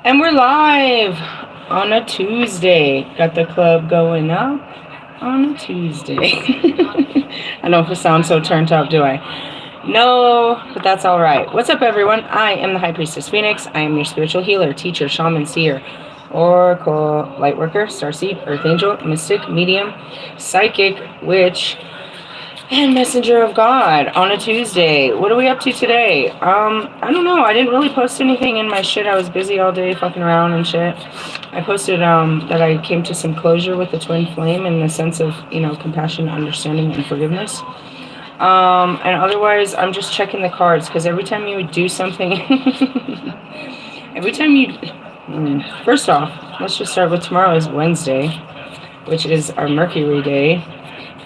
And we're live on a Tuesday. Got the club going up on a Tuesday. I don't know if it sounds so turned up, do I? No, but that's all right. What's up, everyone? I am the High Priestess Phoenix. I am your spiritual healer, teacher, shaman, seer, oracle, lightworker, starseed, earth angel, mystic, medium, psychic, witch, and messenger of God on a Tuesday. What are we up to today? I don't know. I didn't really post anything in my shit. I was busy all day fucking around and shit. I posted that I came to some closure with the twin flame in the sense of, compassion, understanding, and forgiveness. And otherwise, I'm just checking the cards because every time you would do something, first off, let's just start with tomorrow is Wednesday, which is our Mercury day.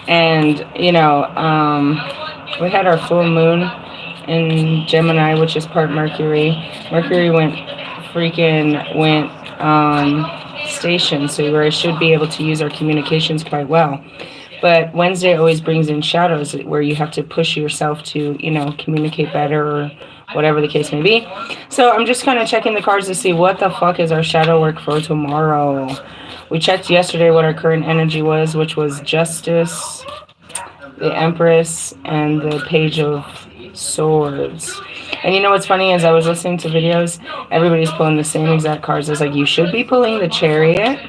And, we had our full moon in Gemini, which is part Mercury. Mercury went station, so where I should be able to use our communications quite well. But Wednesday always brings in shadows where you have to push yourself to, communicate better or whatever the case may be. So I'm just kind of checking the cards to see what the fuck is our shadow work for tomorrow. We checked yesterday what our current energy was, which was Justice, the Empress, and the Page of Swords. And you know what's funny is I was listening to videos, everybody's pulling the same exact cards. It's like, you should be pulling the Chariot,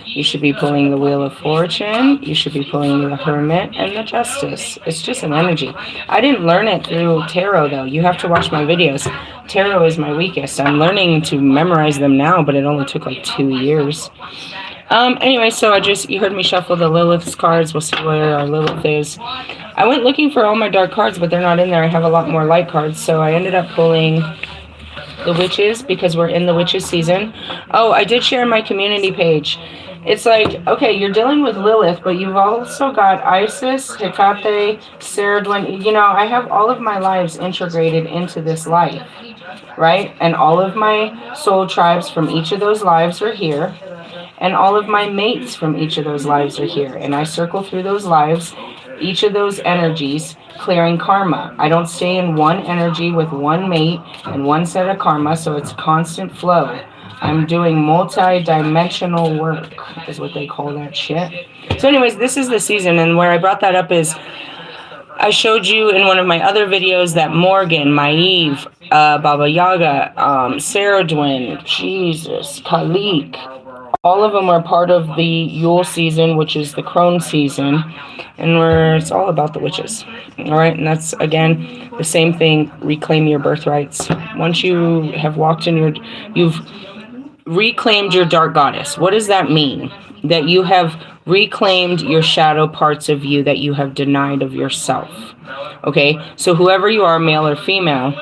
you should be pulling the Wheel of Fortune, you should be pulling the Hermit, and the Justice. It's just an energy. I didn't learn it through tarot, though. You have to watch my videos. Tarot is my weakest. I'm learning to memorize them now, but it only took like 2 years. Anyway, so you heard me shuffle the Lilith's cards. We'll see where our Lilith is. I went looking for all my dark cards, but they're not in there. I have a lot more light cards, so I ended up pulling the Witches because we're in the Witches season. Oh, I did share my community page. It's like, okay, you're dealing with Lilith, but you've also got Isis, Hecate, Seer, I have all of my lives integrated into this life, right? And all of my soul tribes from each of those lives are here. And all of my mates from each of those lives are here. And I circle through those lives, each of those energies, clearing karma. I don't stay in one energy with one mate and one set of karma, so it's constant flow. I'm doing multi-dimensional work, is what they call that shit. So anyways, this is the season, and where I brought that up is I showed you in one of my other videos that Morgan, Maeve, Baba Yaga, Sarah Dwin, Jesus, Khalik, all of them are part of the Yule season, which is the crone season, and it's all about the witches. All right, and that's, again, the same thing, reclaim your birthrights. Once you have walked in you've reclaimed your dark goddess. What does that mean? That you have reclaimed your shadow parts of you that you have denied of yourself. Okay, so whoever you are, male or female,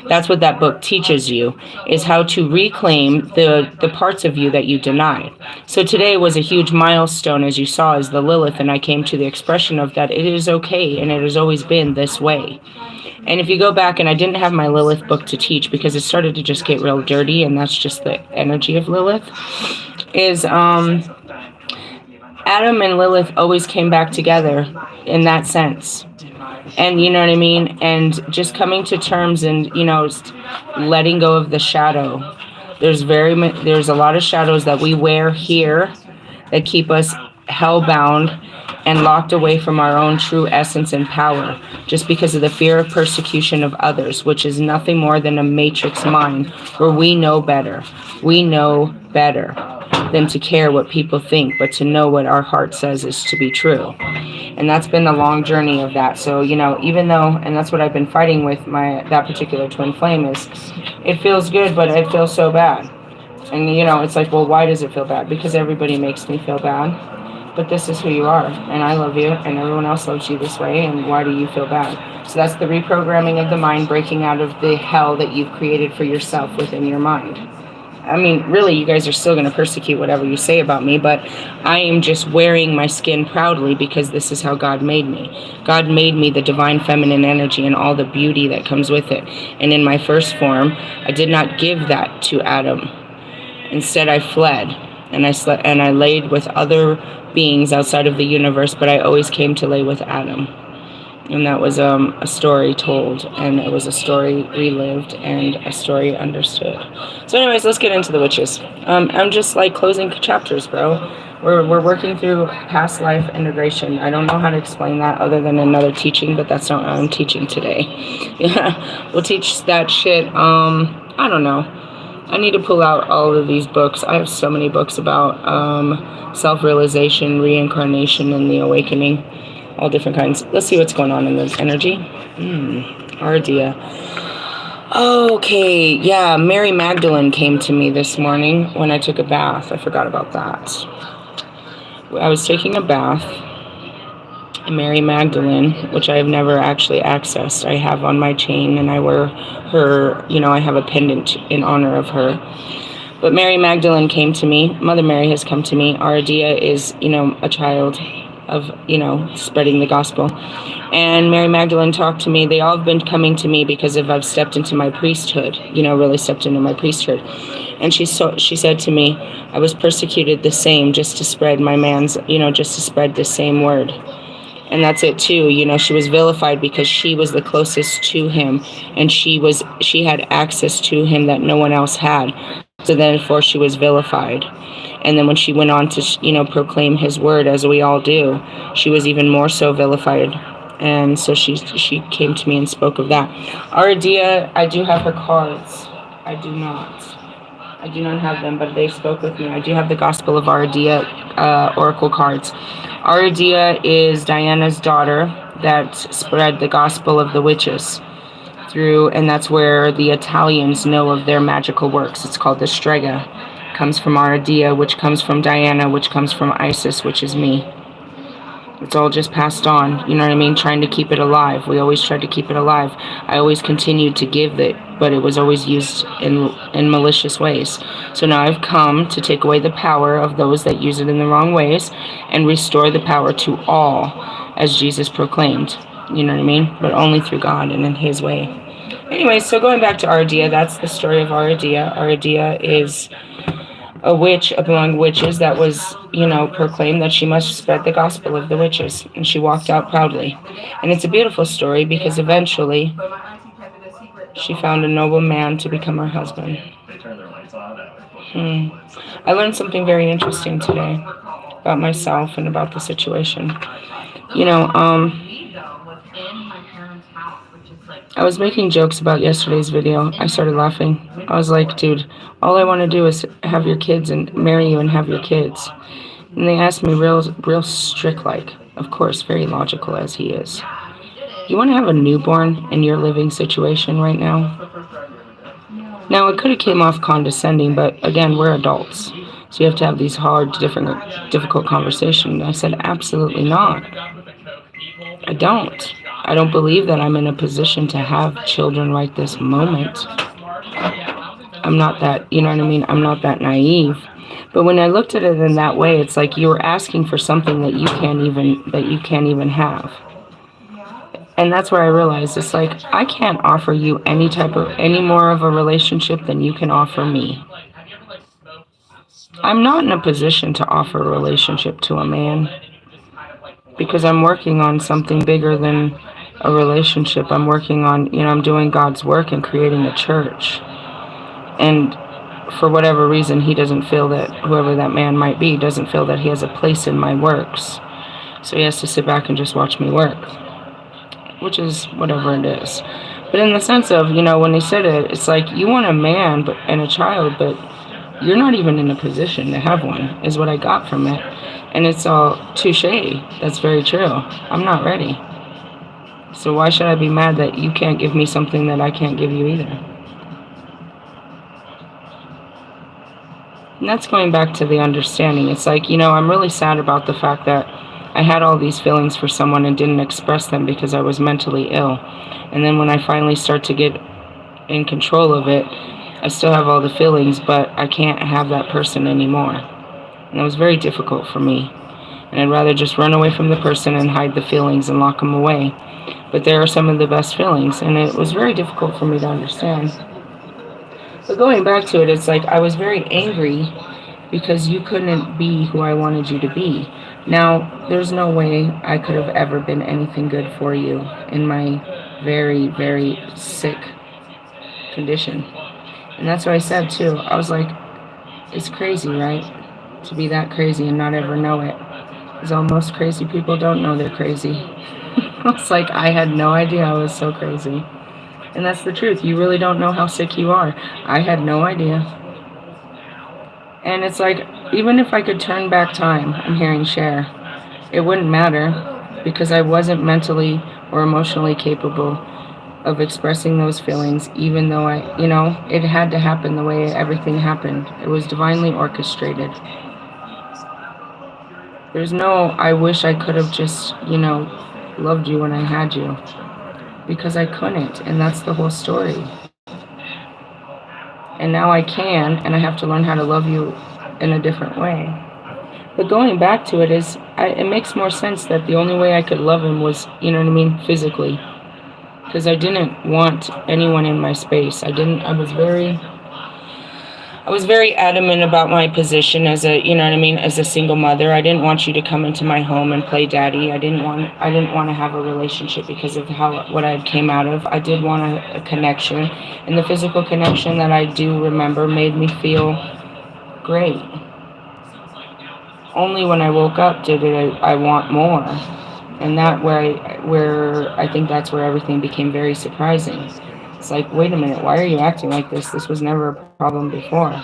that's what that book teaches you, is how to reclaim the parts of you that you denied. So today was a huge milestone, as you saw, as the Lilith, and I came to the expression of that it is okay, and it has always been this way. And if you go back, and I didn't have my Lilith book to teach because it started to just get real dirty, and that's just the energy of Lilith, is Adam and Lilith always came back together in that sense. And you know what I mean? And just coming to terms and, letting go of the shadow. There's a lot of shadows that we wear here that keep us hellbound and locked away from our own true essence and power, just because of the fear of persecution of others, which is nothing more than a matrix mind where we know better. We know better than to care what people think, but to know what our heart says is to be true. And that's been the long journey of that. So, even though, and that's what I've been fighting with that particular twin flame, is it feels good, but it feels so bad. And, it's like, well, why does it feel bad? Because everybody makes me feel bad. But this is who you are, and I love you, and everyone else loves you this way, and why do you feel bad? So that's the reprogramming of the mind, breaking out of the hell that you've created for yourself within your mind. I mean, really, you guys are still going to persecute whatever you say about me, but I am just wearing my skin proudly because this is how God made me. God made me the divine feminine energy and all the beauty that comes with it. And in my first form, I did not give that to Adam. Instead, I fled, and I laid with other beings outside of the universe, but I always came to lay with Adam. And that was a story told, and it was a story relived and a story understood. So anyways, let's get into the witches. I'm just like closing chapters, bro. We're working through past life integration. I don't know how to explain that other than another teaching, but that's not what I'm teaching today. Yeah, we'll teach that shit. I don't know. I need to pull out all of these books. I have so many books about self-realization, reincarnation, and the awakening. All different kinds. Let's see what's going on in this energy. Ardia. Okay, yeah, Mary Magdalene came to me this morning when I took a bath. I forgot about that. I was taking a bath, and Mary Magdalene, which I have never actually accessed, I have on my chain, and I wear her, I have a pendant in honor of her. But Mary Magdalene came to me. Mother Mary has come to me. Ardia is, a child of, spreading the gospel. And Mary Magdalene talked to me. They all have been coming to me because I've stepped into my priesthood, really stepped into my priesthood. And she said to me, I was persecuted the same just to spread my man's, just to spread the same word. And that's it too. She was vilified because she was the closest to him, and she had access to him that no one else had. So therefore she was vilified. And then when she went on to, proclaim his word, as we all do, she was even more so vilified. And so she came to me and spoke of that. Ardia, I do have her cards. I do not have them, but they spoke with me. I do have the Gospel of Ardia oracle cards. Ardia is Diana's daughter that spread the gospel of the witches through, and that's where the Italians know of their magical works. It's called the Strega. It comes from Ardia, which comes from Diana, which comes from Isis, which is me. It's all just passed on, you know what I mean? Trying to keep it alive. We always tried to keep it alive. I always continued to give it, but it was always used in malicious ways. So now I've come to take away the power of those that use it in the wrong ways and restore the power to all, as Jesus proclaimed. You know what I mean? But only through God and in his way. Anyway, so going back to Ardia, that's the story of Ardia. Ardia is a witch among witches that was, proclaimed that she must spread the gospel of the witches. And she walked out proudly. And it's a beautiful story because eventually she found a noble man to become her husband. I learned something very interesting today about myself and about the situation. I was making jokes about yesterday's video. I started laughing. I was like, dude, all I want to do is have your kids and marry you and have your kids. And they asked me real strict, like, of course, very logical as he is. You want to have a newborn in your living situation right now? Now, it could have came off condescending, but again, we're adults. So you have to have these hard, difficult conversations. I said, absolutely not. I don't. I don't believe that I'm in a position to have children right this moment. I'm not that, I'm not that naive. But when I looked at it in that way, it's like you're asking for something that you can't even have. And that's where I realized it's like I can't offer you any more of a relationship than you can offer me. I'm not in a position to offer a relationship to a man because I'm working on something bigger than a relationship. I'm working on, I'm doing God's work and creating a church. And for whatever reason, he doesn't feel that, whoever that man might be, doesn't feel that he has a place in my works. So he has to sit back and just watch me work, which is whatever it is. But in the sense of, when they said it, it's like you want a man and a child, but you're not even in a position to have one, is what I got from it. And it's all touche. That's very true. I'm not ready. So why should I be mad that you can't give me something that I can't give you either? And that's going back to the understanding. It's like, I'm really sad about the fact that I had all these feelings for someone and didn't express them because I was mentally ill. And then when I finally start to get in control of it, I still have all the feelings, but I can't have that person anymore. And it was very difficult for me. And I'd rather just run away from the person and hide the feelings and lock them away. But there are some of the best feelings, and it was very difficult for me to understand. But going back to it, it's like I was very angry because you couldn't be who I wanted you to be. Now, there's no way I could have ever been anything good for you in my very, very sick condition. And that's what I said too. I was like, it's crazy, right? To be that crazy and not ever know it. Because most crazy people don't know they're crazy. It's like I had no idea I was so crazy. And that's the truth. You really don't know how sick you are. I had no idea. And it's like, even if I could turn back time, I'm hearing share, it wouldn't matter because I wasn't mentally or emotionally capable of expressing those feelings, even though it had to happen the way everything happened. It was divinely orchestrated. There's no, I wish I could have just, loved you when I had you. Because I couldn't, and that's the whole story. And now I can, and I have to learn how to love you in a different way. But going back to it it makes more sense that the only way I could love him was, physically. Because I didn't want anyone in my space. I was very adamant about my position as as a single mother. I didn't want you to come into my home and play daddy. I didn't want to have a relationship because of what I came out of. I did want a connection, and the physical connection that I do remember made me feel great. Only when I woke up did I want more, and where I think that's where everything became very surprising. It's like, wait a minute, why are you acting like this? This was never a problem before.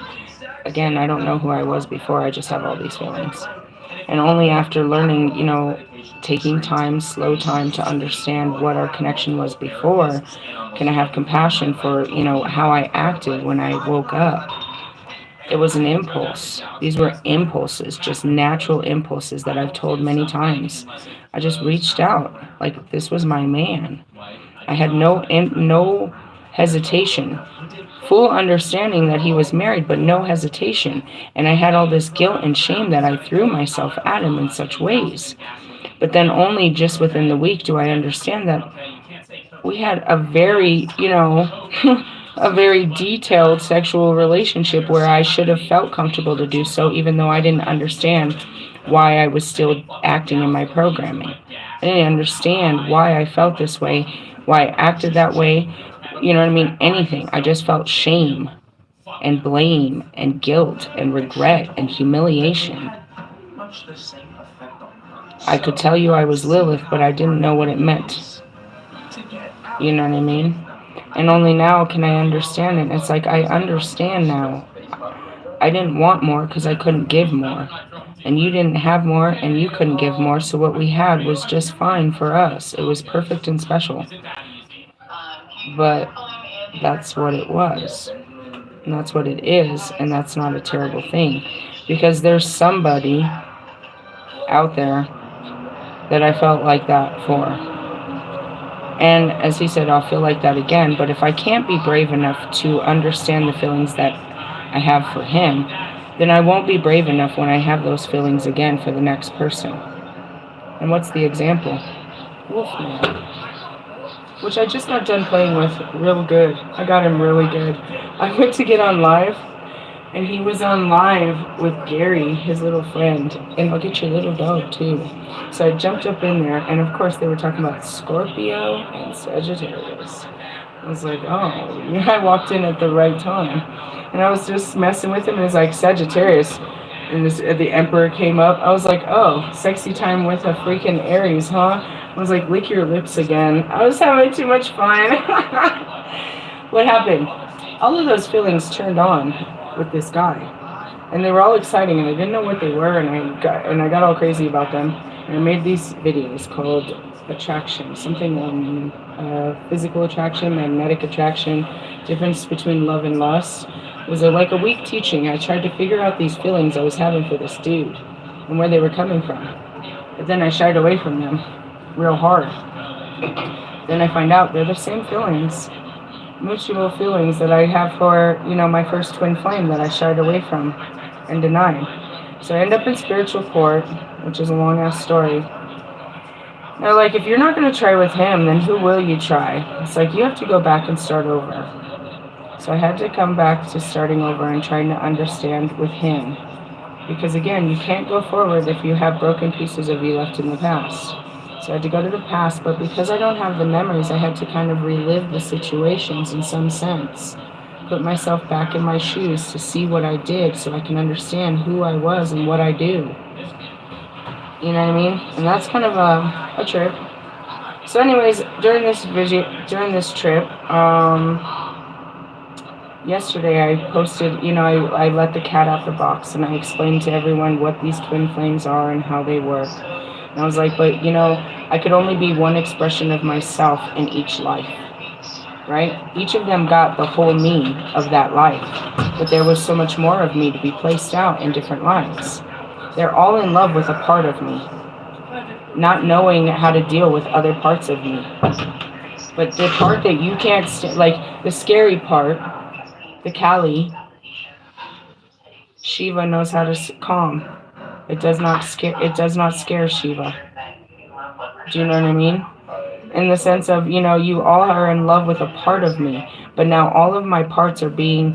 Again, I don't know who I was before, I just have all these feelings. And only after learning, taking time, slow time to understand what our connection was before, can I have compassion for, how I acted when I woke up. It was an impulse. These were impulses, just natural impulses that I've told many times. I just reached out, like this was my man. I had no hesitation, full understanding that he was married, but no hesitation. And I had all this guilt and shame that I threw myself at him in such ways. But then only just within the week do I understand that we had a very, a very detailed sexual relationship where I should have felt comfortable to do so, even though I didn't understand why I was still acting in my programming. I didn't understand why I felt this way, why I acted that way, anything. I just felt shame and blame and guilt and regret and humiliation. I could tell you I was Lilith, but I didn't know what it meant. You know what I mean? And only now can I understand it. It's like I understand now. I didn't want more because I couldn't give more. And you didn't have more and you couldn't give more, so what we had was just fine for us. It was perfect and special. But that's what it was. And that's what it is, and that's not a terrible thing. Because there's somebody out there that I felt like that for. And as he said, I'll feel like that again. But if I can't be brave enough to understand the feelings that I have for him, then I won't be brave enough when I have those feelings again for the next person. And what's the example? Wolfman. Which I just got done playing with real good. I got him really good. I went to get on live, and he was on live with Gary, his little friend, and I'll get your little dog too. So I jumped up in there, and of course they were talking about Scorpio and Sagittarius. I was like, oh, yeah, I walked in at the right time. And I was just messing with him, and it's like Sagittarius, and the Emperor came up. I was like, oh, sexy time with a freaking Aries, huh? I was like, lick your lips again. I was having too much fun. What happened? All of those feelings turned on with this guy, and they were all exciting, and I didn't know what they were, and I got all crazy about them. And I made these videos called Attraction, something on physical attraction, magnetic attraction, difference between love and lust. It was like a week teaching. I tried to figure out these feelings I was having for this dude and where they were coming from. But then I shied away from them real hard. Then I find out they're the same feelings, mutual feelings that I have for, my first twin flame that I shied away from and denied. So I end up in spiritual court, which is a long-ass story. They're like, if you're not going to try with him, then who will you try? It's like, you have to go back and start over. So I had to come back to starting over and trying to understand with him Because again, you can't go forward if you have broken pieces of you left in the past. So I had to go to the past, but because I don't have the memories, I had to kind of relive the situations in some sense. Put myself back in my shoes to see what I did so I can understand who I was and what I do. You know what I mean? And that's kind of a trip. So anyways, during this trip, yesterday I posted, I let the cat out the box and I explained to everyone what these twin flames are and how they work. And I was like, but I could only be one expression of myself in each life, right? Each of them got the whole me of that life, but there was so much more of me to be placed out in different lives. They're all in love with a part of me, not knowing how to deal with other parts of me. But the part that you can't, like the scary part, the Kali, Shiva knows how to calm. It does not scare Shiva. Do you know what I mean? In the sense of, you all are in love with a part of me, but now all of my parts are being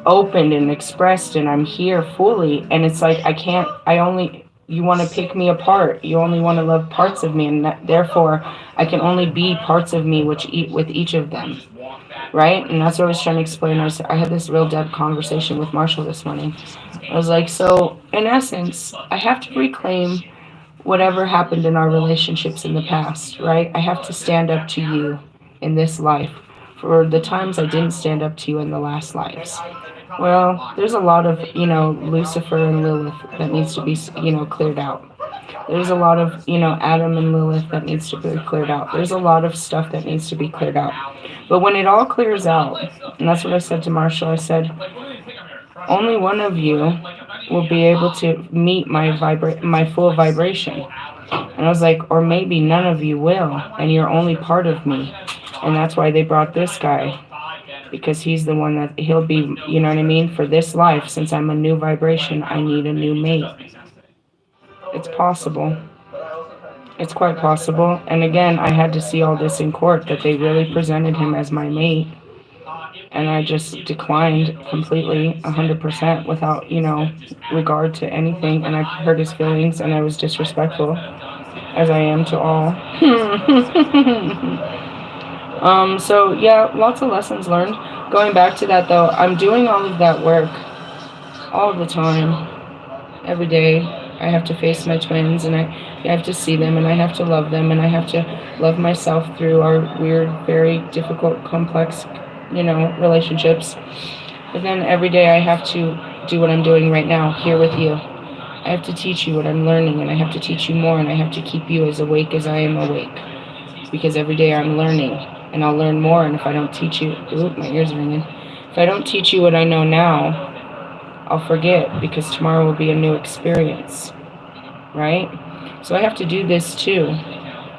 opened and expressed, and I'm here fully, and it's like you want to pick me apart. You only want to love parts of me, and therefore I can only be parts of me with each of them, right? And that's what I was trying to explain. I had this real deep conversation with Marshall this morning. I was like, so in essence, I have to reclaim whatever happened in our relationships in the past, right? I have to stand up to you in this life for the times I didn't stand up to you in the last lives. Well, there's a lot of, Lucifer and Lilith that needs to be, cleared out. There's a lot of, Adam and Lilith that needs to be cleared out. There's a lot of stuff that needs to be cleared out. But when it all clears out, and that's what I said to Marshall, I said, only one of you will be able to meet my full vibration. And I was like, or maybe none of you will, and you're only part of me. And that's why they brought this guy, because he's the one that he'll be, you know what I mean? For this life, since I'm a new vibration, I need a new mate. It's possible. It's quite possible. And again, I had to see all this in court, that they really presented him as my mate. And I just declined completely, 100%, without, regard to anything. And I hurt his feelings, and I was disrespectful, as I am to all. So yeah, lots of lessons learned. Going back to that though, I'm doing all of that work all the time, every day. I have to face my twins, and I have to see them, and I have to love them, and I have to love myself through our weird, very difficult, complex, relationships. But then every day I have to do what I'm doing right now, here with you. I have to teach you what I'm learning, and I have to teach you more, and I have to keep you as awake as I am awake. Because every day I'm learning, and I'll learn more, and if I don't teach you, my ears are ringing. If I don't teach you what I know now, I'll forget, because tomorrow will be a new experience, right? So I have to do this too,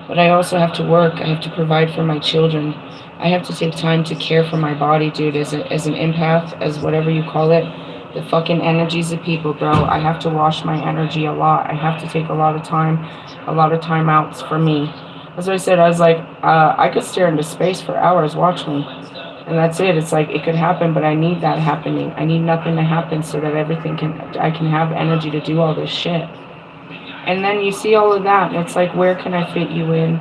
but I also have to work. I have to provide for my children. I have to take time to care for my body, dude, as an empath, as whatever you call it. The fucking energies of people, bro. I have to wash my energy a lot. I have to take a lot of time outs for me. As I said, I was like, I could stare into space for hours, watch me. And that's it. It's like, it could happen, but I need that happening. I need nothing to happen so that I can have energy to do all this shit. And then you see all of that, and it's like, where can I fit you in?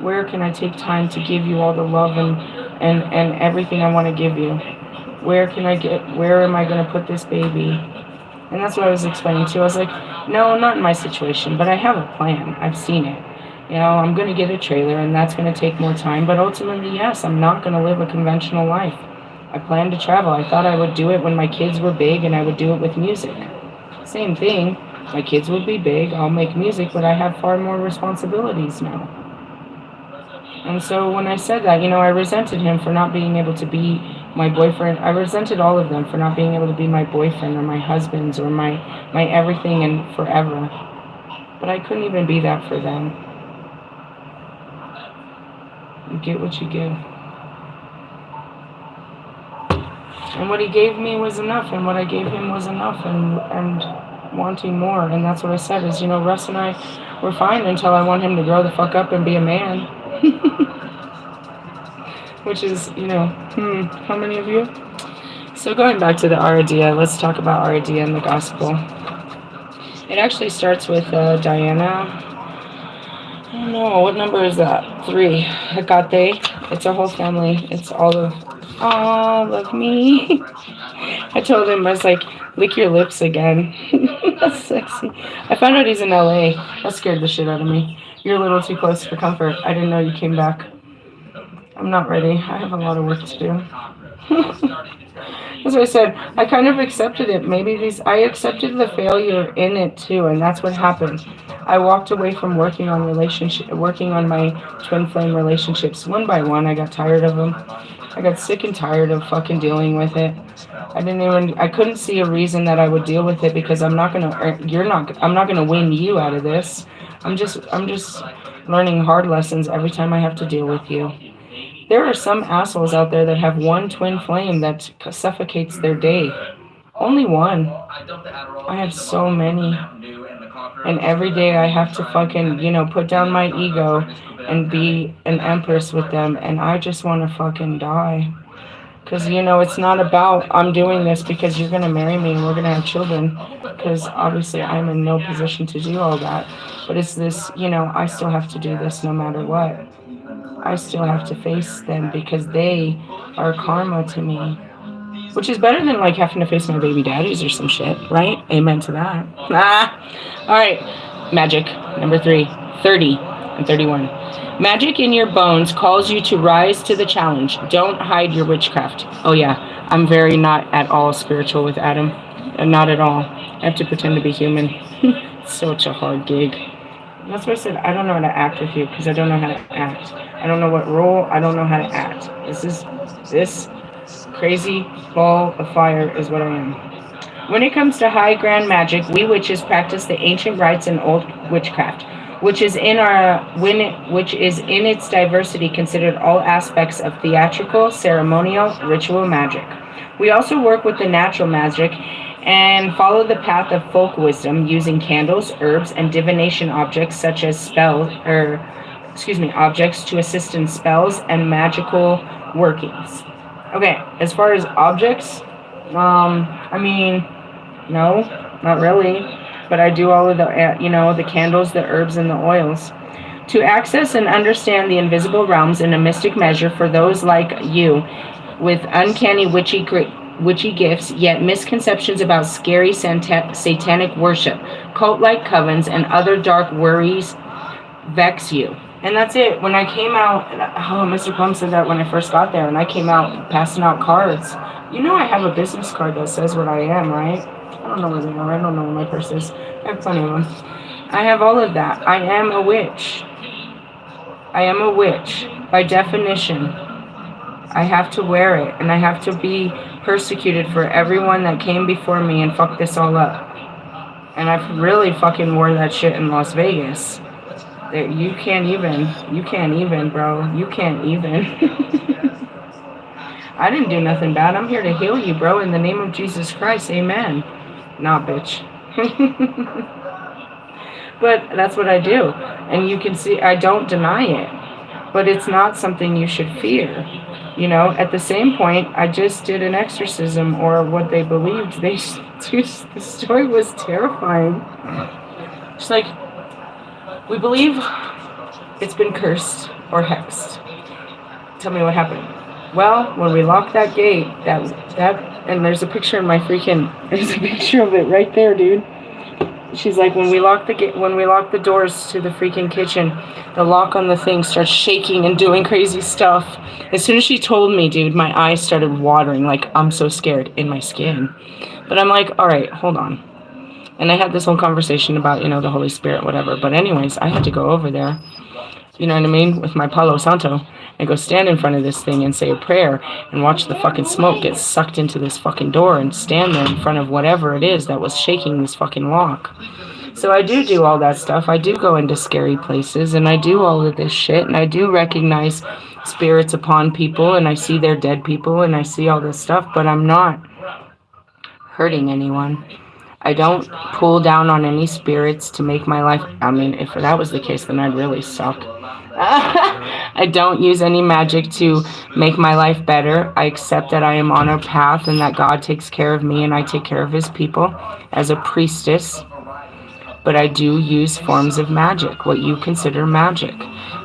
Where can I take time to give you all the love and everything I want to give you? Where am I going to put this baby? And that's what I was explaining to. I was like, no, not in my situation, but I have a plan. I've seen it. I'm going to get a trailer, and that's going to take more time. But ultimately, yes, I'm not going to live a conventional life. I plan to travel. I thought I would do it when my kids were big, and I would do it with music. Same thing. My kids will be big. I'll make music, but I have far more responsibilities now. And so when I said that, I resented him for not being able to be my boyfriend. I resented all of them for not being able to be my boyfriend or my husband's or my everything and forever. But I couldn't even be that for them. You get what you give. And what he gave me was enough, and what I gave him was enough, and wanting more. And that's what I said is, Russ and I were fine until I want him to grow the fuck up and be a man. Which is, how many of you? So going back to the Aradia, let's talk about Aradia in the Gospel. It actually starts with Diana. I don't know, what number is that? 3. Hecate. It's a whole family. It's all of me. I told him, I was like, lick your lips again. That's sexy. I found out he's in LA. That scared the shit out of me. You're a little too close for comfort. I didn't know you came back. I'm not ready. I have a lot of work to do. As I said, I kind of accepted it. I accepted the failure in it too, and that's what happened. I walked away from working on my twin flame relationships one by one. I got tired of them. I got sick and tired of fucking dealing with it. I couldn't see a reason that I would deal with it because I'm not gonna win you out of this. I'm just learning hard lessons every time I have to deal with you. There are some assholes out there that have one twin flame that suffocates their day. Only one. I have so many. And every day I have to fucking, put down my ego and be an empress with them. And I just want to fucking die. Because, it's not about I'm doing this because you're going to marry me and we're going to have children. Because obviously I'm in no position to do all that. But it's this, I still have to do this no matter what. I still have to face them because they are karma to me. Which is better than like having to face my baby daddies or some shit, right? Amen to that. Alright, magic. Number 3, 30 and 31. Magic in your bones calls you to rise to the challenge. Don't hide your witchcraft. Oh yeah, I'm very not at all spiritual with Adam. Not at all. I have to pretend to be human. It's such a hard gig. That's why I said I don't know how to act with you because I don't know how to act. I don't know what role. I don't know how to act. This crazy ball of fire is what I am. When it comes to high grand magic, we witches practice the ancient rites and old witchcraft, which is in its diversity considered all aspects of theatrical, ceremonial, ritual magic. We also work with the natural magic and follow the path of folk wisdom using candles, herbs, and divination objects such as objects to assist in spells and magical workings. Okay, as far as objects, no, not really, but I do all of the, the candles, the herbs, and the oils. To access and understand the invisible realms in a mystic measure for those like you with uncanny witchy gifts, yet misconceptions about scary satanic worship, cult-like covens, and other dark worries vex you. And that's it. When I came out, Mr. Plum said that when I first got there, and I came out passing out cards. I have a business card that says what I am, right? I don't know where they are. I don't know where my purse is. I have plenty of them. I have all of that. I am a witch. I am a witch. By definition, I have to wear it, and I have to be persecuted for everyone that came before me and fucked this all up. And I've really fucking wore that shit in Las Vegas. You can't even, bro. You can't even. I didn't do nothing bad. I'm here to heal you, bro, in the name of Jesus Christ. Amen. Nah, bitch. But that's what I do. And you can see, I don't deny it. But it's not something you should fear. At the same point, I just did an exorcism, or what they believed. The story was terrifying. It's like, we believe it's been cursed or hexed. Tell me what happened. Well, when we locked that gate, and there's a picture in there's a picture of it right there, dude. She's like, when we locked the doors to the freaking kitchen, the lock on the thing starts shaking and doing crazy stuff. As soon as she told me, dude, my eyes started watering, like I'm so scared in my skin. But I'm like, all right, hold on. And I had this whole conversation about, the Holy Spirit, whatever. But anyways, I had to go over there, you know what I mean, with my Palo Santo, and go stand in front of this thing and say a prayer and watch the fucking smoke get sucked into this fucking door and stand there in front of whatever it is that was shaking this fucking lock. So I do all that stuff. I do go into scary places, and I do all of this shit, and I do recognize spirits upon people, and I see their dead people, and I see all this stuff, but I'm not hurting anyone. I don't pull down on any spirits to make my life. I mean, if that was the case, then I'd really suck. I don't use any magic to make my life better. I accept that I am on a path and that God takes care of me and I take care of his people as a priestess. But I do use forms of magic, what you consider magic.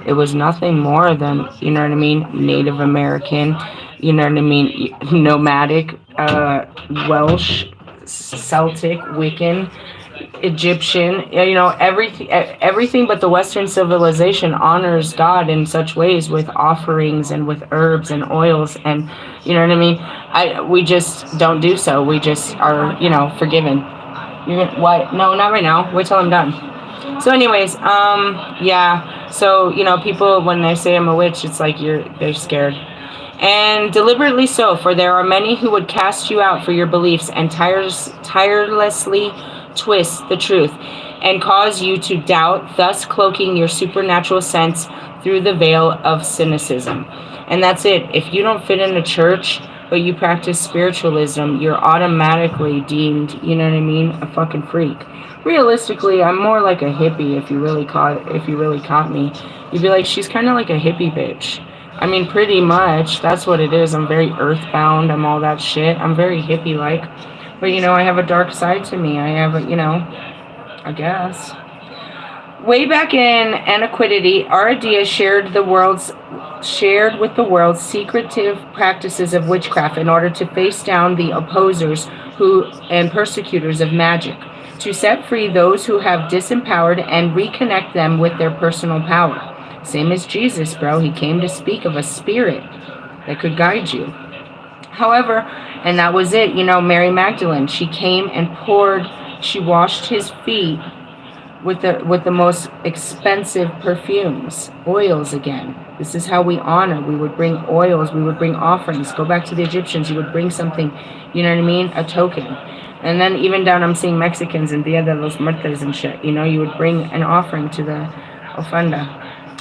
It was nothing more than, you know what I mean, Native American, you know what I mean, nomadic, Welsh, Celtic, Wiccan, Egyptian, you know, everything but the Western civilization honors God in such ways with offerings and with herbs and oils and, you know what I mean. We just don't do so. We just are, you know, forgiven. You're gonna, what? No, not right now. Wait till I'm done. So, anyways, yeah. So, you know, people when they say I'm a witch, it's like they're scared. And deliberately so, for there are many who would cast you out for your beliefs and tirelessly twist the truth and cause you to doubt, thus cloaking your supernatural sense through the veil of cynicism. And that's it. If you don't fit in a church, but you practice spiritualism, you're automatically deemed, you know what I mean, a fucking freak. Realistically, I'm more like a hippie if you really caught me. You'd be like, she's kind of like a hippie bitch. I mean, pretty much, that's what it is. I'm very earthbound, I'm all that shit. I'm very hippie-like. But, you know, I have a dark side to me. I have a, you know, I guess. Way back in antiquity, our ideas shared with the world's secretive practices of witchcraft in order to face down the opposers and persecutors of magic, to set free those who have disempowered and reconnect them with their personal power. Same as Jesus, bro. He came to speak of a spirit that could guide you. However, and that was it, you know, Mary Magdalene, she came and she washed his feet with the most expensive perfumes, oils again. This is how we honor. We would bring oils, we would bring offerings. Go back to the Egyptians, you would bring something, you know what I mean, a token. And then even down, I'm seeing Mexicans in Dia de los Muertos and shit, you know, you would bring an offering to the ofrenda.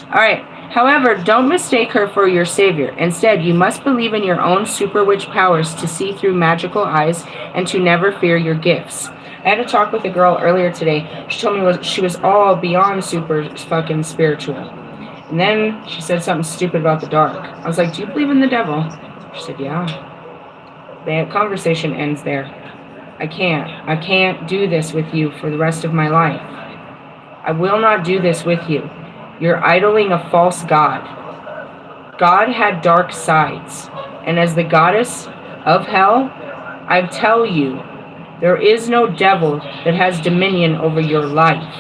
All right. However, don't mistake her for your savior. Instead, you must believe in your own super witch powers to see through magical eyes and to never fear your gifts. I had a talk with a girl earlier today. She told me she was all beyond super fucking spiritual. And then she said something stupid about the dark. I was like, do you believe in the devil? She said, yeah. The conversation ends there. I can't do this with you for the rest of my life. I will not do this with you. You're idling a false god. God had dark sides. And as the goddess of hell, I tell you, there is no devil that has dominion over your life.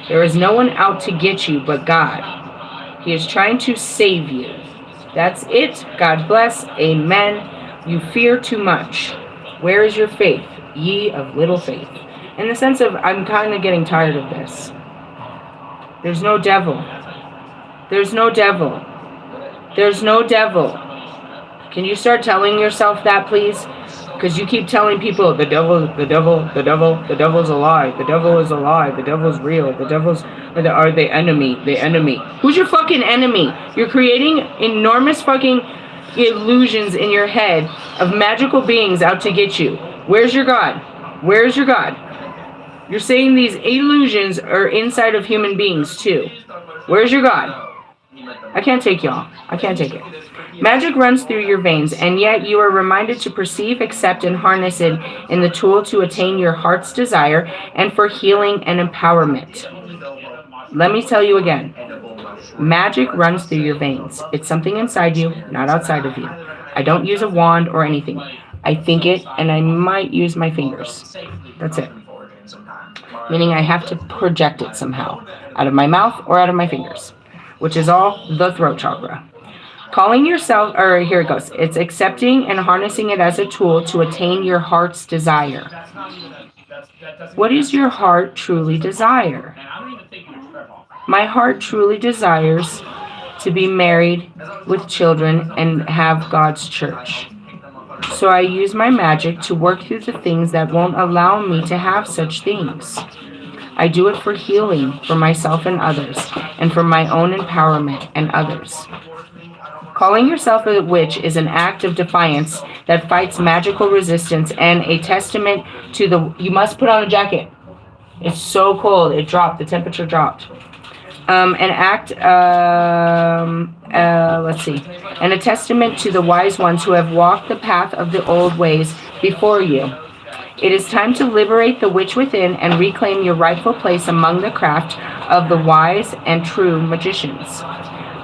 There is no one out to get you but God. He is trying to save you. That's it. God bless. Amen. You fear too much. Where is your faith, ye of little faith? In the sense of, I'm kind of getting tired of this. There's no devil. There's no devil. There's no devil. Can you start telling yourself that, please? Because you keep telling people, the devil's a lie. The devil is a lie. The devil's real. The devil's are the enemy. Who's your fucking enemy? You're creating enormous fucking illusions in your head of magical beings out to get you. Where's your God? Where's your God? You're saying these illusions are inside of human beings too. Where's your God? I can't take y'all. I can't take it. Magic runs through your veins, and yet you are reminded to perceive, accept, and harness it in the tool to attain your heart's desire and for healing and empowerment. Let me tell you again. Magic runs through your veins. It's something inside you, not outside of you. I don't use a wand or anything. I think it, and I might use my fingers. That's it. Meaning I have to project it somehow, out of my mouth or out of my fingers, which is all the throat chakra. Calling yourself, or here it goes. It's accepting and harnessing it as a tool to attain your heart's desire. What does your heart truly desire? My heart truly desires to be married with children and have God's church. So I use my magic to work through the things that won't allow me to have such things. I do it for healing, for myself and others, and for my own empowerment and others. Calling yourself a witch is an act of defiance that fights magical resistance and a testament to you must put on a jacket. It's so cold. It dropped. The temperature dropped. An act, let's see, and a testament to the wise ones who have walked the path of the old ways before you. It is time to liberate the witch within and reclaim your rightful place among the craft of the wise and true magicians.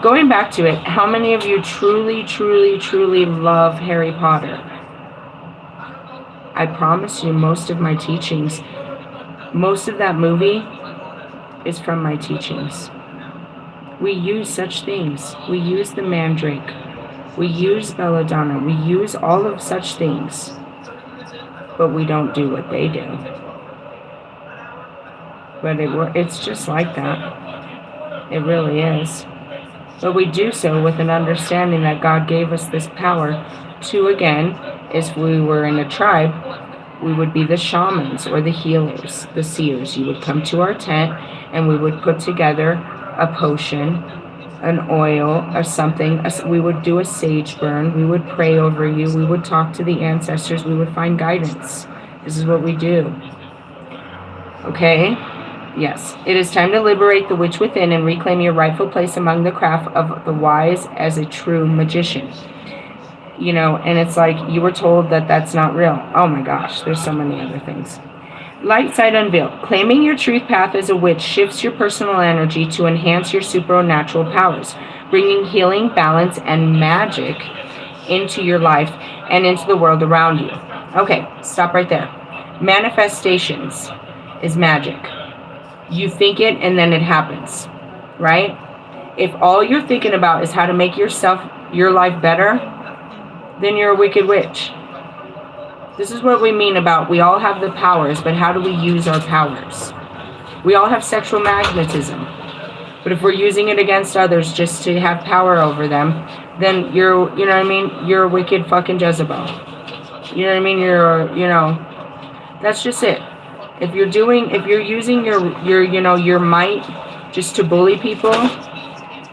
Going back to it, how many of you truly, truly, truly love Harry Potter? I promise you, most of my teachings, most of that movie is from my teachings. We use such things. We use the mandrake. We use belladonna. We use all of such things. But we don't do what they do. But it's just like that. It really is. But we do so with an understanding that God gave us this power to, again, if we were in a tribe, we would be the shamans or the healers, the seers. You would come to our tent and we would put together a potion, an oil, or something. We would do a sage burn. We would pray over you. We would talk to the ancestors. We would find guidance. This is what we do. Okay? Yes. It is time to liberate the witch within and reclaim your rightful place among the craft of the wise as a true magician. You know, and it's like you were told that that's not real. Oh my gosh, there's so many other things. Light side unveiled. Claiming your truth path as a witch shifts your personal energy to enhance your supernatural powers, bringing healing, balance, and magic into your life and into the world around you. Okay, stop right there. Manifestations is magic. You think it and then it happens, right? If all you're thinking about is how to make your life better, then you're a wicked witch. This is what we mean about we all have the powers, but how do we use our powers? We all have sexual magnetism. But if we're using it against others just to have power over them, then you know what I mean? You're a wicked fucking Jezebel. You know what I mean? That's just it. If you're using your might just to bully people,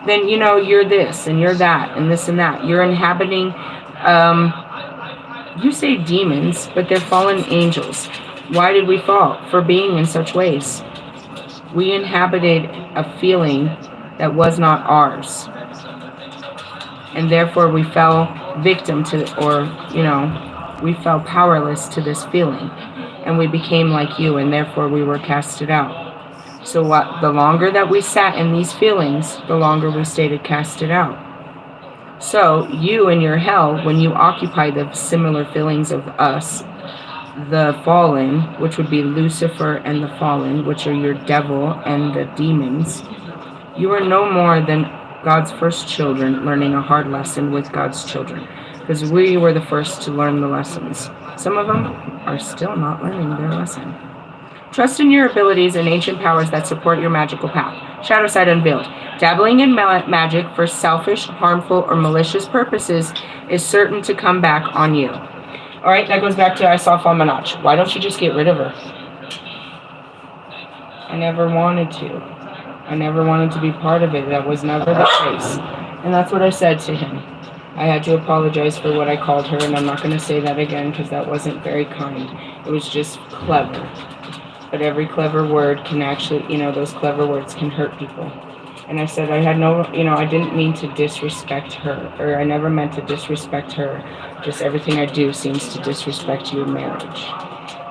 then you're this and you're that and this and that. You're inhabiting you say demons, but they're fallen angels. Why did we fall? For being in such ways. We inhabited a feeling that was not ours. And therefore we fell victim to, we fell powerless to this feeling. And we became like you, and therefore we were casted out. So the longer that we sat in these feelings, the longer we stayed casted out. So you in your hell, when you occupy the similar feelings of us, the fallen, which would be Lucifer and the fallen, which are your devil and the demons, you are no more than God's first children learning a hard lesson with God's children. Because we were the first to learn the lessons. Some of them are still not learning their lesson. Trust in your abilities and ancient powers that support your magical path. Shadow side unveiled. Dabbling in magic for selfish, harmful, or malicious purposes is certain to come back on you. All right, that goes back to I saw Famanach. Why don't you just get rid of her? I never wanted to. I never wanted to be part of it. That was never the case. And that's what I said to him. I had to apologize for what I called her, and I'm not going to say that again because that wasn't very kind. It was just clever. But every clever word can actually, those clever words can hurt people. And I said I had no, I didn't mean to disrespect her, or I never meant to disrespect her. Just everything I do seems to disrespect your marriage.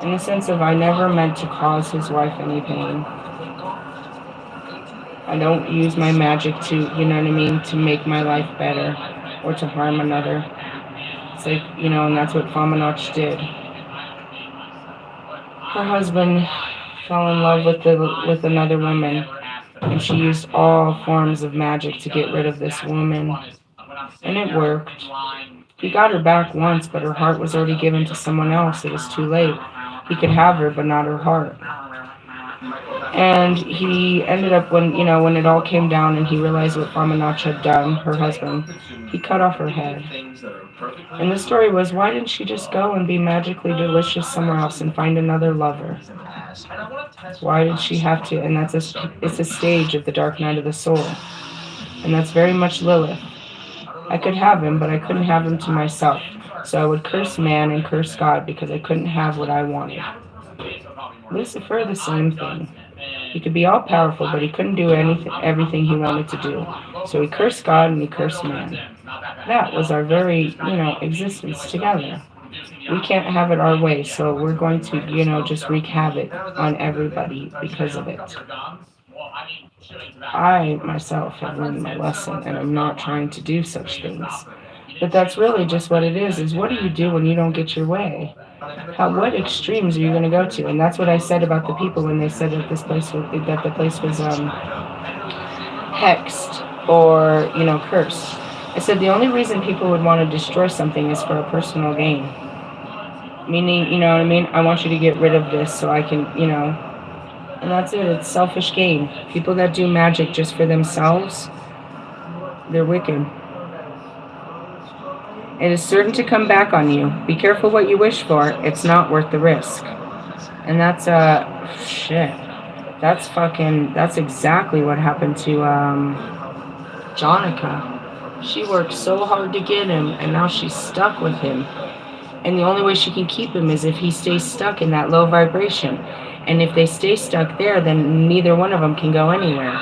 In the sense of I never meant to cause his wife any pain. I don't use my magic to, to make my life better or to harm another. It's like, and that's what Famanach did. Her husband fell in love with another woman, and she used all forms of magic to get rid of this woman, and it worked. He got her back once, but her heart was already given to someone else. It was too late. He could have her, but not her heart. And he ended up, when it all came down and he realized what Famanach had done, her husband, he cut off her head. And the story was, why didn't she just go and be magically delicious somewhere else and find another lover? Why did she have to? And it's a stage of the dark night of the soul. And that's very much Lilith. I could have him, but I couldn't have him to myself. So I would curse man and curse God because I couldn't have what I wanted. Lucifer, the same thing. He could be all powerful, but he couldn't do everything he wanted to do. So he cursed God and he cursed man. That was our very, existence together. We can't have it our way, so we're going to, just wreak havoc on everybody because of it. I myself have learned my lesson, and I'm not trying to do such things. But that's really just what it is what do you do when you don't get your way? What extremes are you going to go to? And that's what I said about the people when they said that the place was hexed or, cursed. I said the only reason people would want to destroy something is for a personal gain. Meaning, you know what I mean? I want you to get rid of this so I can, and that's it. It's selfish gain. People that do magic just for themselves, they're wicked. It is certain to come back on you. Be careful what you wish for. It's not worth the risk. And that's, shit. That's exactly what happened to, Jonica. She worked so hard to get him, and now she's stuck with him. And the only way she can keep him is if he stays stuck in that low vibration. And if they stay stuck there, then neither one of them can go anywhere.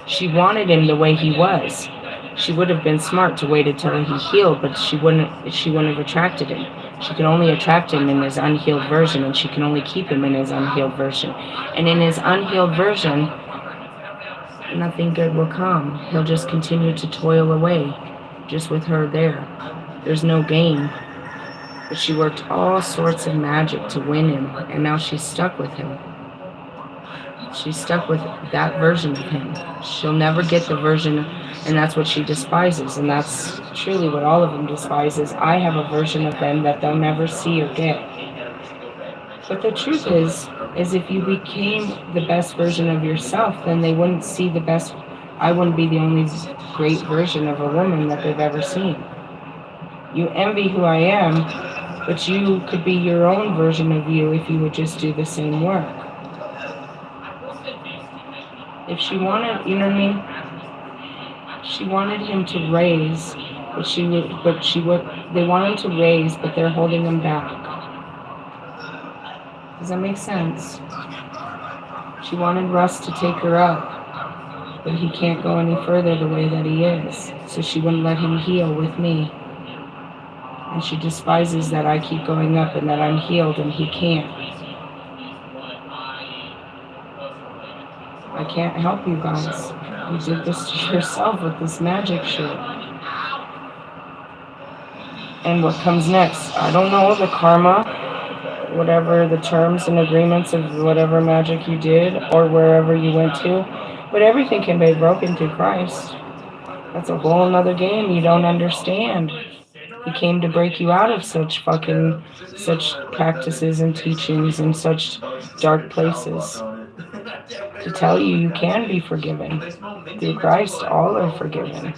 She wanted him the way he was. She would have been smart to wait until he healed, but she wouldn't have attracted him. She can only attract him in his unhealed version, and she can only keep him in his unhealed version. And in his unhealed version, nothing good will come. He'll just continue to toil away, just with her there. There's no gain. But she worked all sorts of magic to win him, and now she's stuck with him. She's stuck with that version of him. She'll never get the version, and that's what she despises, and that's truly what all of them despise, is I have a version of them that they'll never see or get. But the truth is if you became the best version of yourself, then they wouldn't see the best. I wouldn't be the only great version of a woman that they've ever seen. You envy who I am, but you could be your own version of you if you would just do the same work. If she wanted, you know what I mean? She wanted him to raise, they want him to raise, but they're holding him back. Does that make sense? She wanted Russ to take her up, but he can't go any further the way that he is, so she wouldn't let him heal with me. And she despises that I keep going up and that I'm healed and he can't. I can't help you guys. You did this to yourself with this magic shit. And what comes next? I don't know, the karma, whatever the terms and agreements of whatever magic you did or wherever you went to. But everything can be broken through Christ. That's a whole nother game you don't understand. He came to break you out of such practices and teachings and such dark places. To tell you can be forgiven. Through Christ, all are forgiven.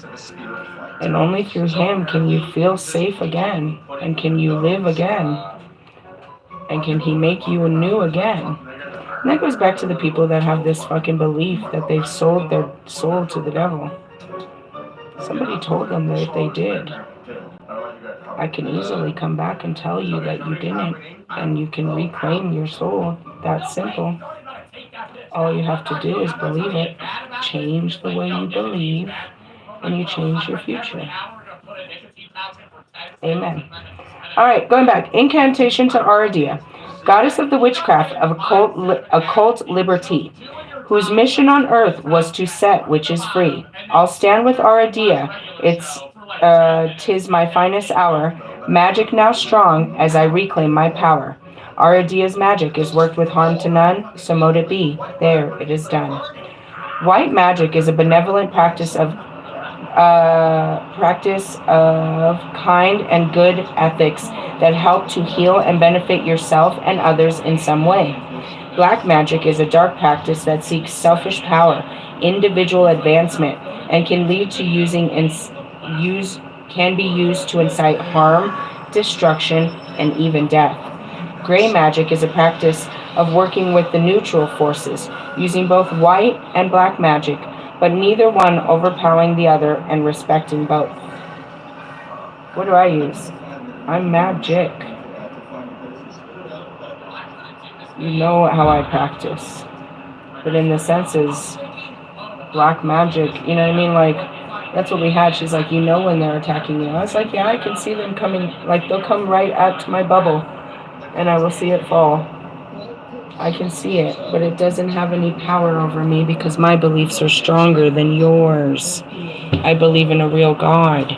And only through Him can you feel safe again. And can you live again. And can He make you anew again. And that goes back to the people that have this fucking belief that they've sold their soul to the devil. Somebody told them that they did. I can easily come back and tell you that you didn't. And you can reclaim your soul. That's simple. All you have to do is believe it. Change the way you believe, and you change your future. Amen. All right, going back. Incantation to Aradia, goddess of the witchcraft of occult liberty, whose mission on earth was to set witches free. I'll stand with Aradia. Tis my finest hour. Magic now strong as I reclaim my power. Aradia's magic is worked with harm to none, so mote it be. There, it is done. White magic is a benevolent practice of kind and good ethics that help to heal and benefit yourself and others in some way. Black magic is a dark practice that seeks selfish power, individual advancement, and can lead to can be used to incite harm, destruction, and even death. Gray magic is a practice of working with the neutral forces, using both white and black magic, but neither one overpowering the other and respecting both. What do I use? I'm magic. You know how I practice. But in the senses, black magic, you know what I mean? Like, that's what we had. She's like, you know when they're attacking you. I was like, yeah, I can see them coming. Like, they'll come right up to my bubble, and I will see it fall. I can see it, but it doesn't have any power over me because my beliefs are stronger than yours. I believe in a real God.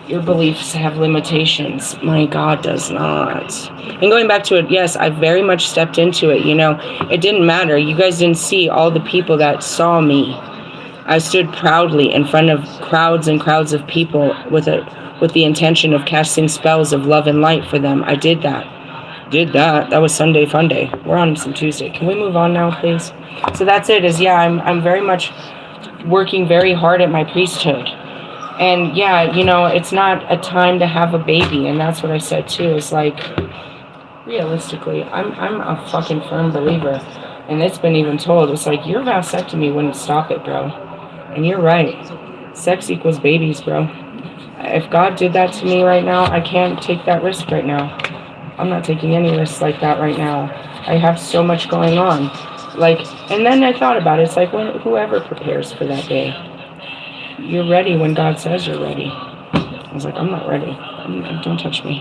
Your beliefs have limitations. My God does not. And going back to it, yes, I very much stepped into it. You know, it didn't matter. You guys didn't see all the people that saw me. I stood proudly in front of crowds and crowds of people with the intention of casting spells of love and light for them. I did that. That was Sunday fun day. We're on some Tuesday. Can we move on now, please? So that's it. I'm very much working very hard at my priesthood. And yeah, you know, it's not a time to have a baby, and that's what I said too. It's like, realistically, I'm a fucking firm believer, and it's been even told. It's like, your vasectomy wouldn't stop it, bro. And you're right. Sex equals babies, bro. If God did that to me right now, I can't take that risk right now. I'm not taking any risks like that right now. I have so much going on. Like, and then I thought about it. It's like, whoever prepares for that day. You're ready when God says you're ready. I was like, I'm not ready. Don't touch me.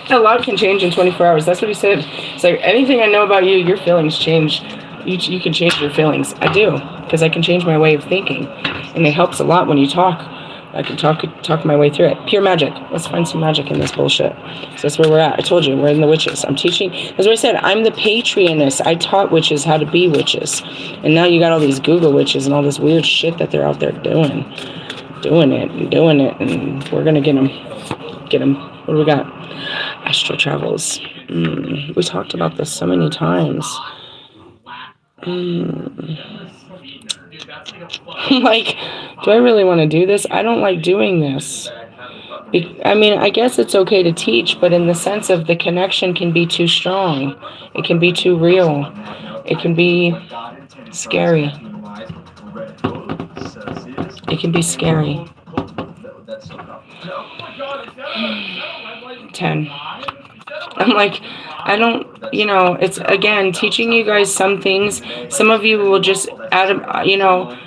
A lot can change in 24 hours. That's what he said. It's like, anything I know about you, your feelings change. You can change your feelings. I do, because I can change my way of thinking. And it helps a lot when you talk. I can talk my way through it. Pure magic. Let's find some magic in this bullshit. So that's where we're at. I told you, we're in the witches. I'm teaching. That's what I said. I'm the patroness. I taught witches how to be witches. And now you got all these Google witches and all this weird shit that they're out there doing. Doing it. And we're going to get them. What do we got? Astral travels. We talked about this so many times. Like, do I really want to do this? I don't like doing this. I mean, I guess it's okay to teach, but in the sense of the connection can be too strong. It can be too real. It can be scary. It can be scary. 10. I'm like, I don't, you know, it's, again, teaching you guys some things. Some of you will just, you know,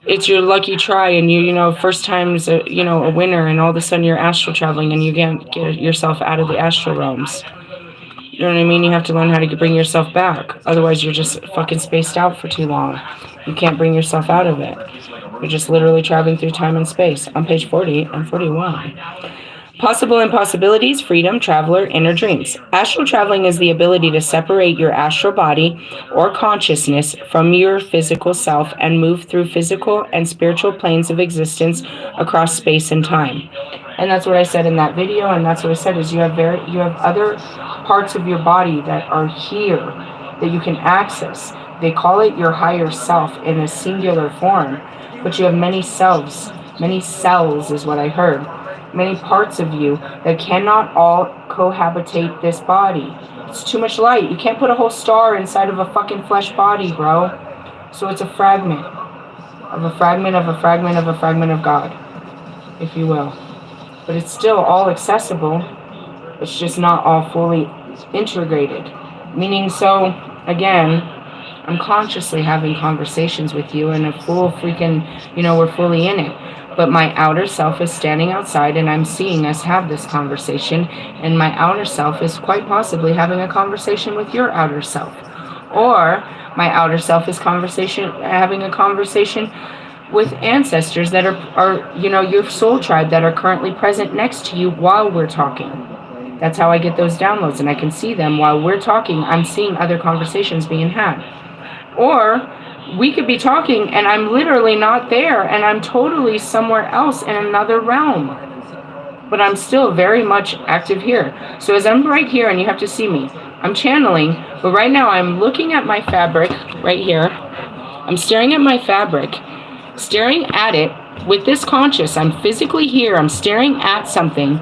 it's your lucky try, and you know, first time's a winner, and all of a sudden you're astral traveling, and you can't get yourself out of the astral realms. You know what I mean? You have to learn how to bring yourself back. Otherwise, you're just fucking spaced out for too long. You can't bring yourself out of it. You're just literally traveling through time and space. On page 40 and 41. Possible impossibilities, freedom, traveler, inner dreams. Astral traveling is the ability to separate your astral body or consciousness from your physical self and move through physical and spiritual planes of existence across space and time. And that's what I said in that video, and that's what I said is you have other parts of your body that are here that you can access. They call it your higher self in a singular form, but you have many selves. Many cells is what I heard. Many parts of you that cannot all cohabitate this body. It's too much light. You can't put a whole star inside of a fucking flesh body, bro. So it's a fragment of a fragment of a fragment of a fragment of God, if you will. But it's still all accessible. It's just not all fully integrated. Meaning, so, again, I'm consciously having conversations with you, and a full freaking, you know, we're fully in it. But my outer self is standing outside, and I'm seeing us have this conversation, and my outer self is quite possibly having a conversation with your outer self. Or my outer self is having a conversation with ancestors that are, you know, your soul tribe that are currently present next to you while we're talking. That's how I get those downloads, and I can see them while we're talking. I'm seeing other conversations being had. Or we could be talking and I'm literally not there, and I'm totally somewhere else in another realm. But I'm still very much active here. So as I'm right here, and you have to see me, I'm channeling, but right now I'm looking at my fabric right here. I'm staring at my fabric, staring at it with this conscious. I'm physically here. I'm staring at something,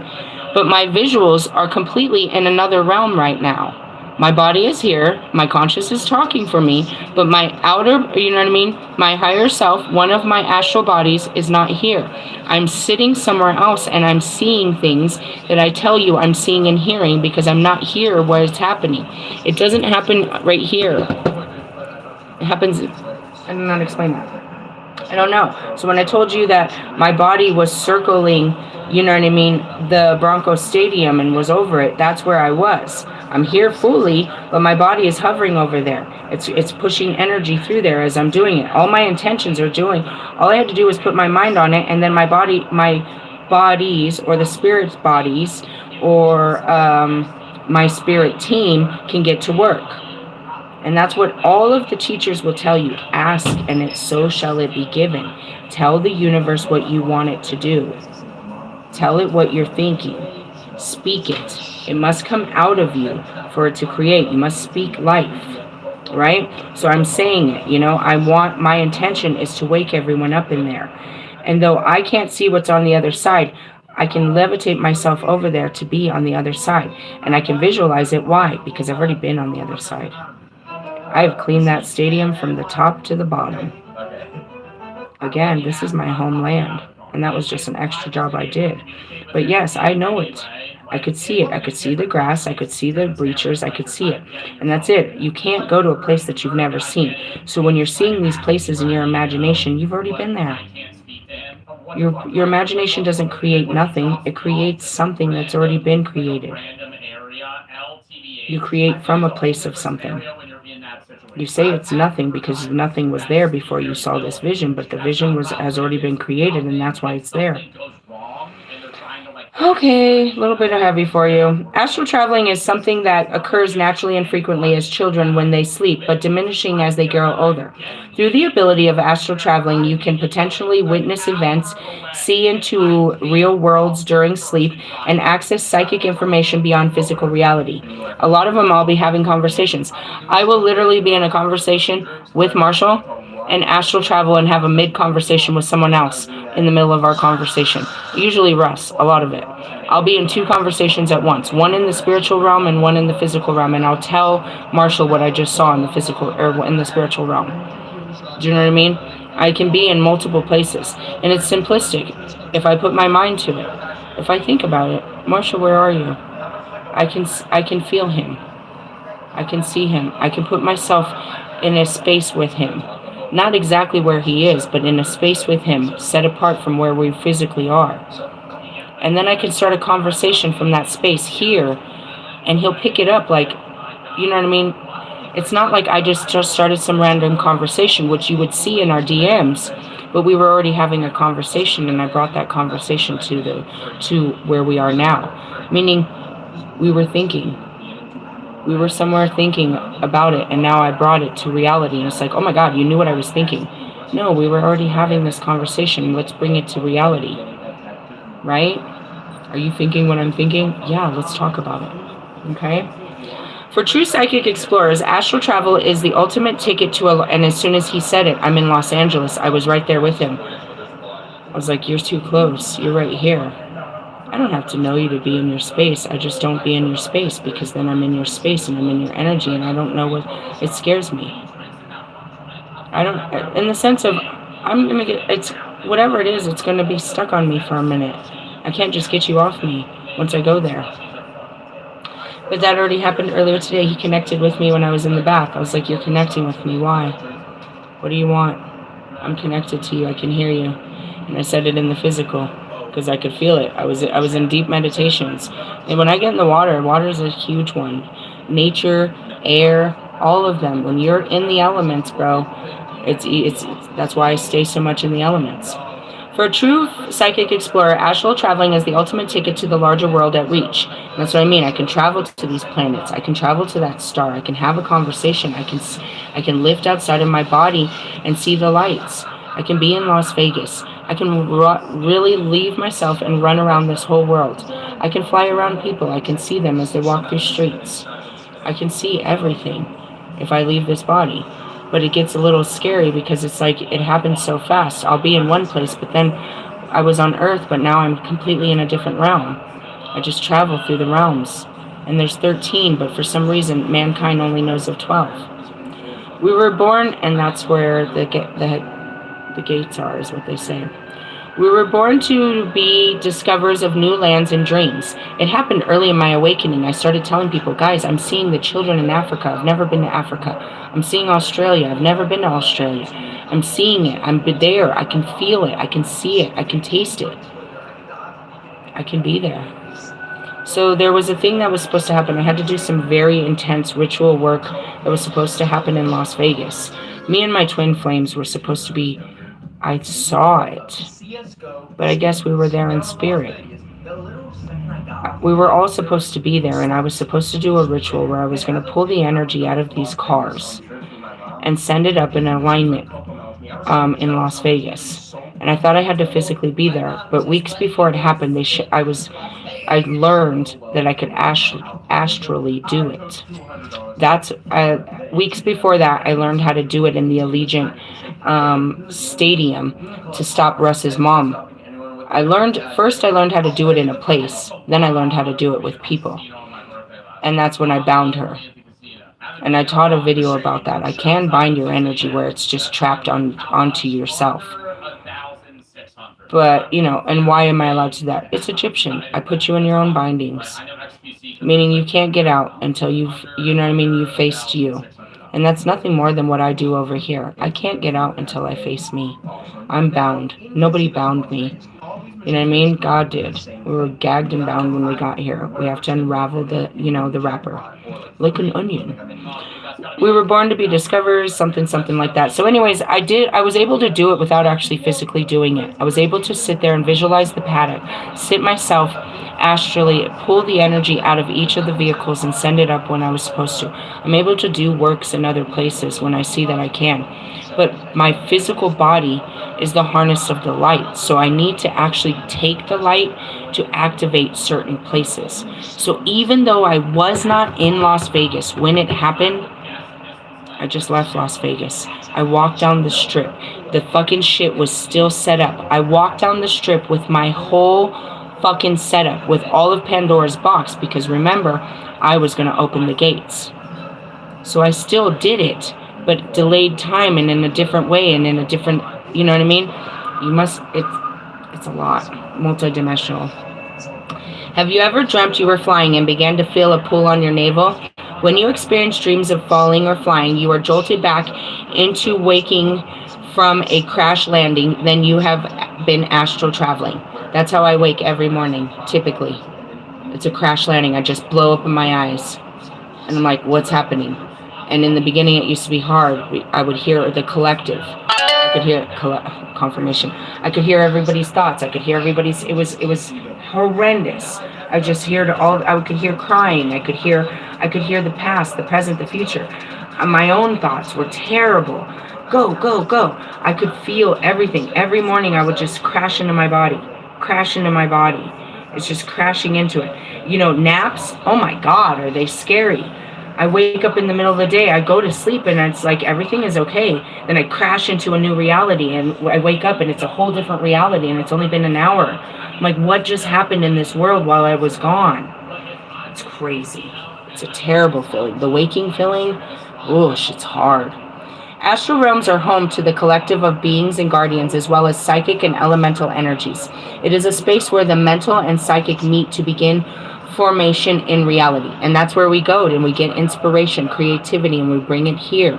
but my visuals are completely in another realm right now. My body is here. My conscious is talking for me, but my outer, you know what I mean? My higher self, one of my astral bodies, is not here. I'm sitting somewhere else and I'm seeing things that I tell you I'm seeing and hearing because I'm not here where it's happening. It doesn't happen right here. It happens, I don't know how to explain that. I don't know. So when I told you that my body was circling, you know what I mean, the Broncos Stadium and was over it, that's where I was. I'm here fully, but my body is hovering over there. It's pushing energy through there as I'm doing it. All my intentions are doing. All I had to do was put my mind on it, and then my bodies, or the spirit's bodies, or my spirit team can get to work. And that's what all of the teachers will tell you. Ask, and so shall it be given. Tell the universe what you want it to do. Tell it what you're thinking. Speak it. It must come out of you for it to create. You must speak life, right? So I'm saying it, my intention is to wake everyone up in there. And though I can't see what's on the other side, I can levitate myself over there to be on the other side. And I can visualize it. Why? Because I've already been on the other side. I've cleaned that stadium from the top to the bottom. Again, this is my homeland, and that was just an extra job I did. But yes, I know it. I could see it. I could see the grass. I could see the bleachers. I could see it. And that's it. You can't go to a place that you've never seen. So when you're seeing these places in your imagination, you've already been there. Your imagination doesn't create nothing. It creates something that's already been created. You create from a place of something. You say it's nothing because nothing was there before you saw this vision, but the vision has already been created, and that's why it's there. Okay, a little bit of heavy for you. Astral traveling is something that occurs naturally and frequently as children when they sleep, but diminishing as they grow older. Through the ability of astral traveling, you can potentially witness events, see into real worlds during sleep, and access psychic information beyond physical reality. A lot of them I'll be having conversations. I will literally be in a conversation with Marshall and astral travel and have a mid-conversation with someone else in the middle of our conversation. Usually Russ, a lot of it. I'll be in two conversations at once, one in the spiritual realm and one in the physical realm, and I'll tell Marshall what I just saw in the physical or in the spiritual realm. Do you know what I mean? I can be in multiple places, and it's simplistic if I put my mind to it. If I think about it, Marshall, where are you? I can feel him. I can see him. I can put myself in a space with him. Not exactly where he is, but in a space with him, set apart from where we physically are. And then I can start a conversation from that space here, and he'll pick it up like, you know what I mean? It's not like I just started some random conversation, which you would see in our DMs, but we were already having a conversation, and I brought that conversation to where we are now. Meaning, we were thinking. We were somewhere thinking about it, and now I brought it to reality. And it's like, oh my God, you knew what I was thinking. No, we were already having this conversation. Let's bring it to reality. Right? Are you thinking what I'm thinking? Yeah, let's talk about it. Okay? For true psychic explorers, astral travel is the ultimate ticket to and as soon as he said it, I'm in Los Angeles. I was right there with him. I was like, you're too close. You're right here. I don't have to know you to be in your space. I just don't be in your space because then I'm in your space and I'm in your energy and I don't know what, it scares me. I don't, in the sense of, I'm going to get, it's, whatever it is, it's going to be stuck on me for a minute. I can't just get you off me once I go there. But that already happened earlier today. He connected with me when I was in the bath. I was like, you're connecting with me. Why? What do you want? I'm connected to you. I can hear you. And I said it in the physical. Because I could feel it. I was in deep meditations. And when I get in the water, water is a huge one. Nature, air, all of them. When you're in the elements, bro, it's that's why I stay so much in the elements. For a true psychic explorer, astral traveling is the ultimate ticket to the larger world at reach. And that's what I mean. I can travel to these planets. I can travel to that star. I can have a conversation. I can lift outside of my body and see the lights. I can be in Las Vegas. I can really leave myself and run around this whole world. I can fly around people. I can see them as they walk through streets. I can see everything if I leave this body. But it gets a little scary because it's like it happens so fast. I'll be in one place, but then I was on Earth, but now I'm completely in a different realm. I just travel through the realms. and there's 13, but for some reason, mankind only knows of 12. We were born, and that's where the gates are, is what they say. We were born to be discoverers of new lands and dreams. It happened early in my awakening. I started telling people, guys, I'm seeing the children in Africa. I've never been to Africa. I'm seeing Australia. I've never been to Australia. I'm seeing it. I'm there. I can feel it. I can see it. I can taste it. I can be there. So there was a thing that was supposed to happen. I had to do some very intense ritual work that was supposed to happen in Las Vegas. Me and my twin flames were supposed to be... I saw it, but I guess we were there in spirit. We were all supposed to be there, and I was supposed to do a ritual where I was going to pull the energy out of these cars and send it up in alignment in Las Vegas. And I thought I had to physically be there, but weeks before it happened, I learned that I could astrally do it. That's weeks before that, I learned how to do it in the Allegiant stadium to stop Russ's mom. I learned how to do it in a place. Then I learned how to do it with people. And that's when I bound her. And I taught a video about that. I can bind your energy where it's just trapped onto yourself. But, and why am I allowed to do that? It's Egyptian. I put you in your own bindings. Meaning you can't get out until you faced you. And that's nothing more than what I do over here. I can't get out until I face me. I'm bound. Nobody bound me. You know what I mean? God did. We were gagged and bound when we got here. We have to unravel the wrapper. Like an onion. We were born to be discoverers, something like that. So anyways, I was able to do it without actually physically doing it. I was able to sit there and visualize the paddock, sit myself astrally, pull the energy out of each of the vehicles and send it up when I was supposed to. I'm able to do works in other places when I see that I can. But my physical body is the harness of the light. So I need to actually take the light to activate certain places. So even though I was not in Las Vegas when it happened, I just left Las Vegas. I walked down the strip. The fucking shit was still set up. I walked down the strip with my whole fucking setup, with all of Pandora's box, because remember, I was going to open the gates. So I still did it, but delayed time and in a different way and in a different, you know what I mean? It's a lot. Multidimensional. Have you ever dreamt you were flying and began to feel a pull on your navel? When you experience dreams of falling or flying, you are jolted back into waking from a crash landing, then you have been astral traveling. That's how I wake every morning, typically. It's a crash landing. I just blow up in my eyes. And I'm like, what's happening? And in the beginning, it used to be hard. I would hear the collective. I could hear confirmation. I could hear everybody's thoughts. I could hear everybody's. It was horrendous. I just heard I could hear crying. I could hear the past, the present, the future. My own thoughts were terrible. Go, go, go. I could feel everything. Every morning I would just crash into my body. It's just crashing into it. Naps, oh my God, are they scary? I wake up in the middle of the day, I go to sleep and it's like everything is okay. Then I crash into a new reality and I wake up and it's a whole different reality and it's only been an hour. I'm like, what just happened in this world while I was gone? It's crazy. It's a terrible feeling. The waking feeling, whoosh, it's hard. Astral realms are home to the collective of beings and guardians, as well as psychic and elemental energies. It is a space where the mental and psychic meet to begin formation in reality. And that's where we go and we get inspiration, creativity, and we bring it here.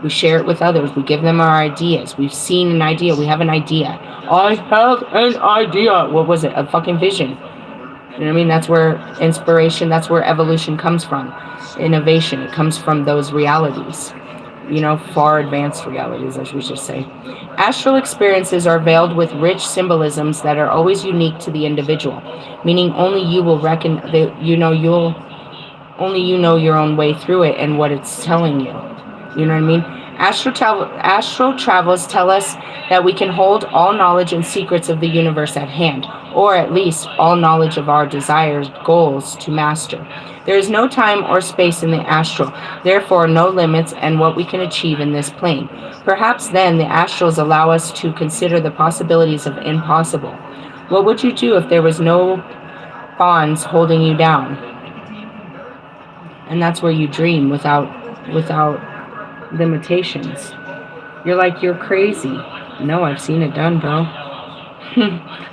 We share it with others. We give them our ideas. We've seen an idea. We have an idea. I have an idea. What was it? A fucking vision. You know what I mean? That's where inspiration, that's where evolution comes from. Innovation, it comes from those realities. Far advanced realities, as we should say. Astral experiences are veiled with rich symbolisms that are always unique to the individual, meaning only you will reckon that only you know your own way through it and what it's telling you. You know what I mean? Astral travels tell us that we can hold all knowledge and secrets of the universe at hand, or at least all knowledge of our desires, goals to master. There is no time or space in the astral, therefore no limits and what we can achieve in this plane. Perhaps then the astrals allow us to consider the possibilities of impossible. What would you do if there was no bonds holding you down? And that's where you dream without limitations. You're like, you're crazy. No, I've seen it done, bro.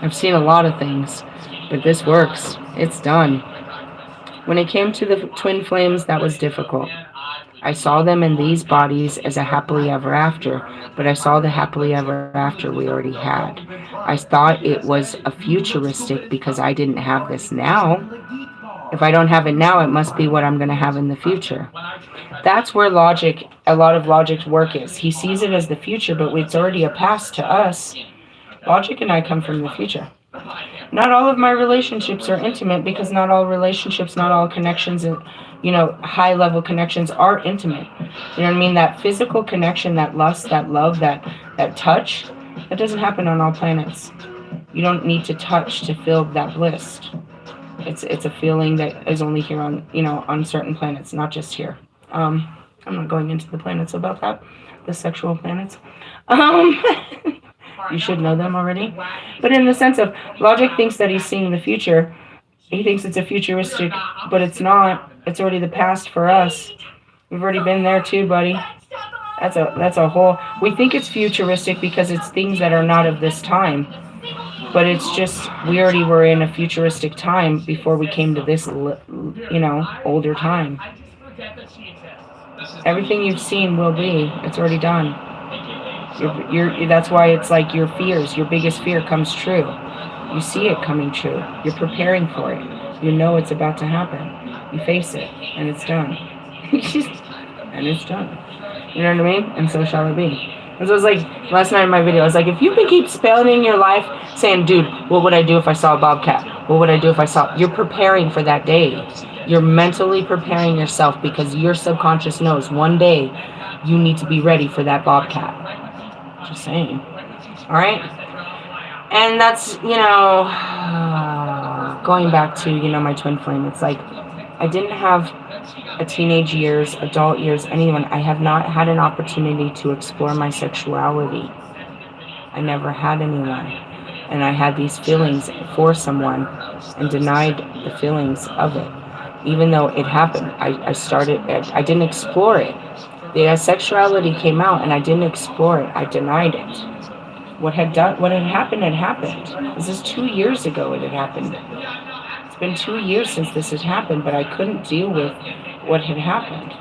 I've seen a lot of things, but this works. It's done. When it came to the twin flames, that was difficult. I saw them in these bodies as a happily ever after, but I saw the happily ever after we already had. I thought it was a futuristic because I didn't have this now. If I don't have it now, it must be what I'm going to have in the future. That's where logic, a lot of logic's work is. He sees it as the future, but it's already a past to us. Logic and I come from the future. Not all of my relationships are intimate because not all relationships, not all connections, and high level connections are intimate. You know what I mean? That physical connection, that lust, that love, that touch, that doesn't happen on all planets. You don't need to touch to feel that bliss. It's a feeling that is only here on certain planets, not just here. I'm not going into the planets about that, the sexual planets. You should know them already. But in the sense of logic thinks that he's seeing the future. He thinks it's a futuristic, but it's not. It's already the past for us. We've already been there too, buddy. That's a whole. We think it's futuristic because it's things that are not of this time. But it's just, we already were in a futuristic time before we came to this, older time. Everything you've seen will be. It's already done. That's why it's like your fears, your biggest fear comes true. You see it coming true. You're preparing for it. You know it's about to happen. You face it, and it's done. And it's done. You know what I mean? And so shall it be. And so it was like, last night in my video, I was like, if you can keep spelling your life, saying, dude, what would I do if I saw a bobcat? What would I do if I saw... You're preparing for that day. You're mentally preparing yourself because your subconscious knows one day you need to be ready for that bobcat. Just saying. All right? And that's, going back to, my twin flame. It's like, I didn't have a teenage years, adult years, anyone. I have not had an opportunity to explore my sexuality. I never had anyone. And I had these feelings for someone and denied the feelings of it. Even though it happened, I didn't explore it. The sexuality came out and I didn't explore it. I denied it. What had happened had happened. This is 2 years ago it had happened. It's been 2 years since this had happened, but I couldn't deal with what had happened.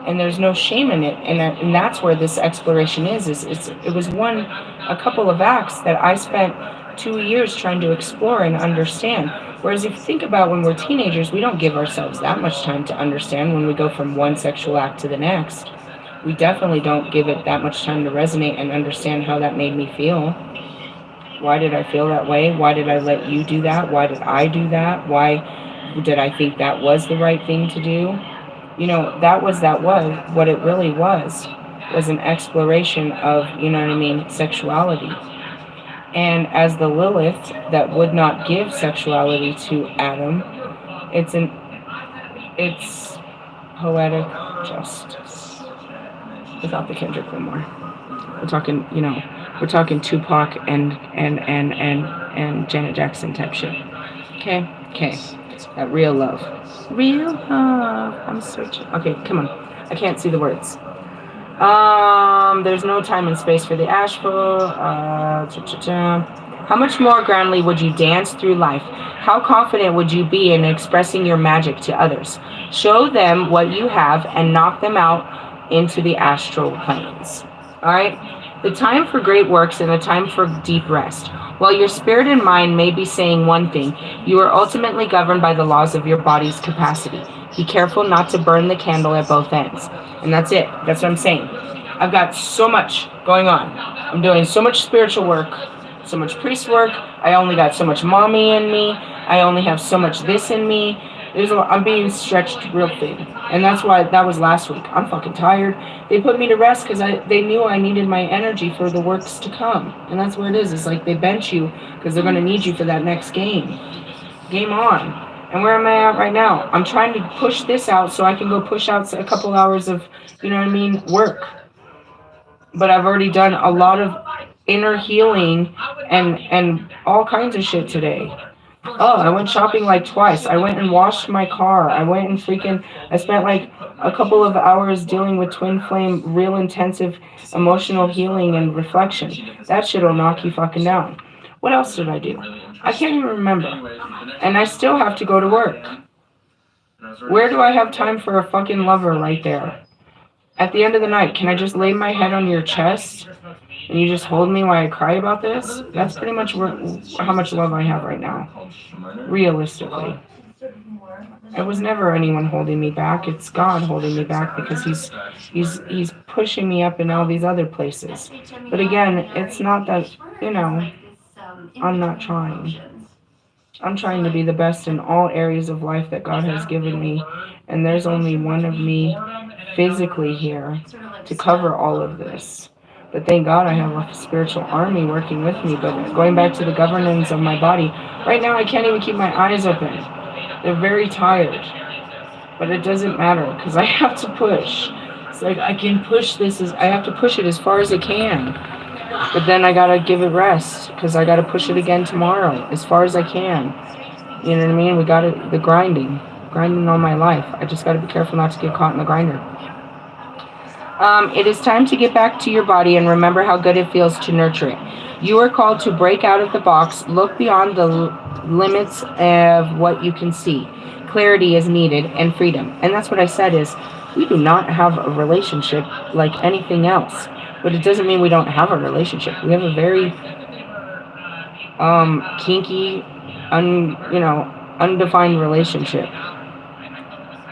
And there's no shame in it. And that's where this exploration is. It was a couple of acts that I spent 2 years trying to explore and understand. Whereas if you think about when we're teenagers, we don't give ourselves that much time to understand when we go from one sexual act to the next. We definitely don't give it that much time to resonate and understand how that made me feel. Why did I feel that way? Why did I let you do that? Why did I do that? Why did I think that was the right thing to do? That was what it really was an exploration of, sexuality. And as the Lilith that would not give sexuality to Adam, it's poetic justice. Without the Kendrick Lamar. We're talking Tupac and Janet Jackson type shit. Okay. That real love. Real love. I'm searching. Okay, come on. I can't see the words. There's no time and space for the astral. How much more grandly would you dance through life? How confident would you be in expressing your magic to others? Show them what you have and knock them out into the astral planes. All right? The time for great works and the time for deep rest. While your spirit and mind may be saying one thing, you are ultimately governed by the laws of your body's capacity. Be careful not to burn the candle at both ends. And that's it. That's what I'm saying. I've got so much going on. I'm doing so much spiritual work, so much priest work. I only got so much mommy in me. I only have so much this in me. I'm being stretched real thin. And that's why that was last week. I'm fucking tired. They put me to rest because they knew I needed my energy for the works to come. And that's where it is. It's like they bench you because they're going to need you for that next game. Game on. And where am I at right now? I'm trying to push this out so I can go push out a couple hours of, work. But I've already done a lot of inner healing and all kinds of shit today. Oh, I went shopping like twice. I went and washed my car. I went and freaking, I spent like a couple of hours dealing with twin flame, real intensive emotional healing and reflection. That shit'll knock you fucking down. What else did I do? I can't even remember. And I still have to go to work. Where do I have time for a fucking lover right there? At the end of the night, can I just lay my head on your chest and you just hold me while I cry about this? That's pretty much how much love I have right now. Realistically. It was never anyone holding me back. It's God holding me back because he's pushing me up in all these other places. But again, it's not that, I'm not trying. I'm trying to be the best in all areas of life that God has given me, and there's only one of me physically here to cover all of this. But thank God I have a spiritual army working with me. But going back to the governance of my body, right now I can't even keep my eyes open. They're very tired. But it doesn't matter because I have to push. It's like I can push this, I have to push it as far as I can. But then I gotta give it rest because I gotta push it again tomorrow as far as I can. You know what I mean? We gotta, the grinding all my life. I just gotta be careful not to get caught in the grinder. It is time to get back to your body and remember how good it feels to nurture it. You are called to break out of the box, look beyond the limits of what you can see. Clarity is needed and freedom. And that's what I said is, we do not have a relationship like anything else. But it doesn't mean we don't have a relationship. We have a very kinky, undefined relationship.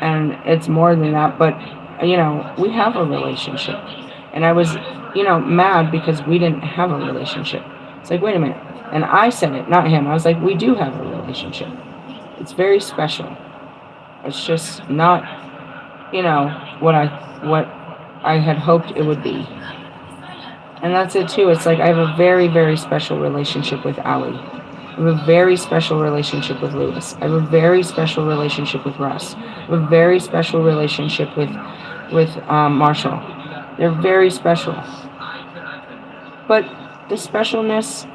And it's more than that, but we have a relationship. And I was, mad because we didn't have a relationship. It's like, wait a minute. And I said it, not him. I was like, we do have a relationship. It's very special. It's just not, what I had hoped it would be. And that's it too. It's like I have a very, very special relationship with Ali. I have a very special relationship with Lewis. I have a very special relationship with Russ. I have a very special relationship with Marshall. They're very special. But the specialness,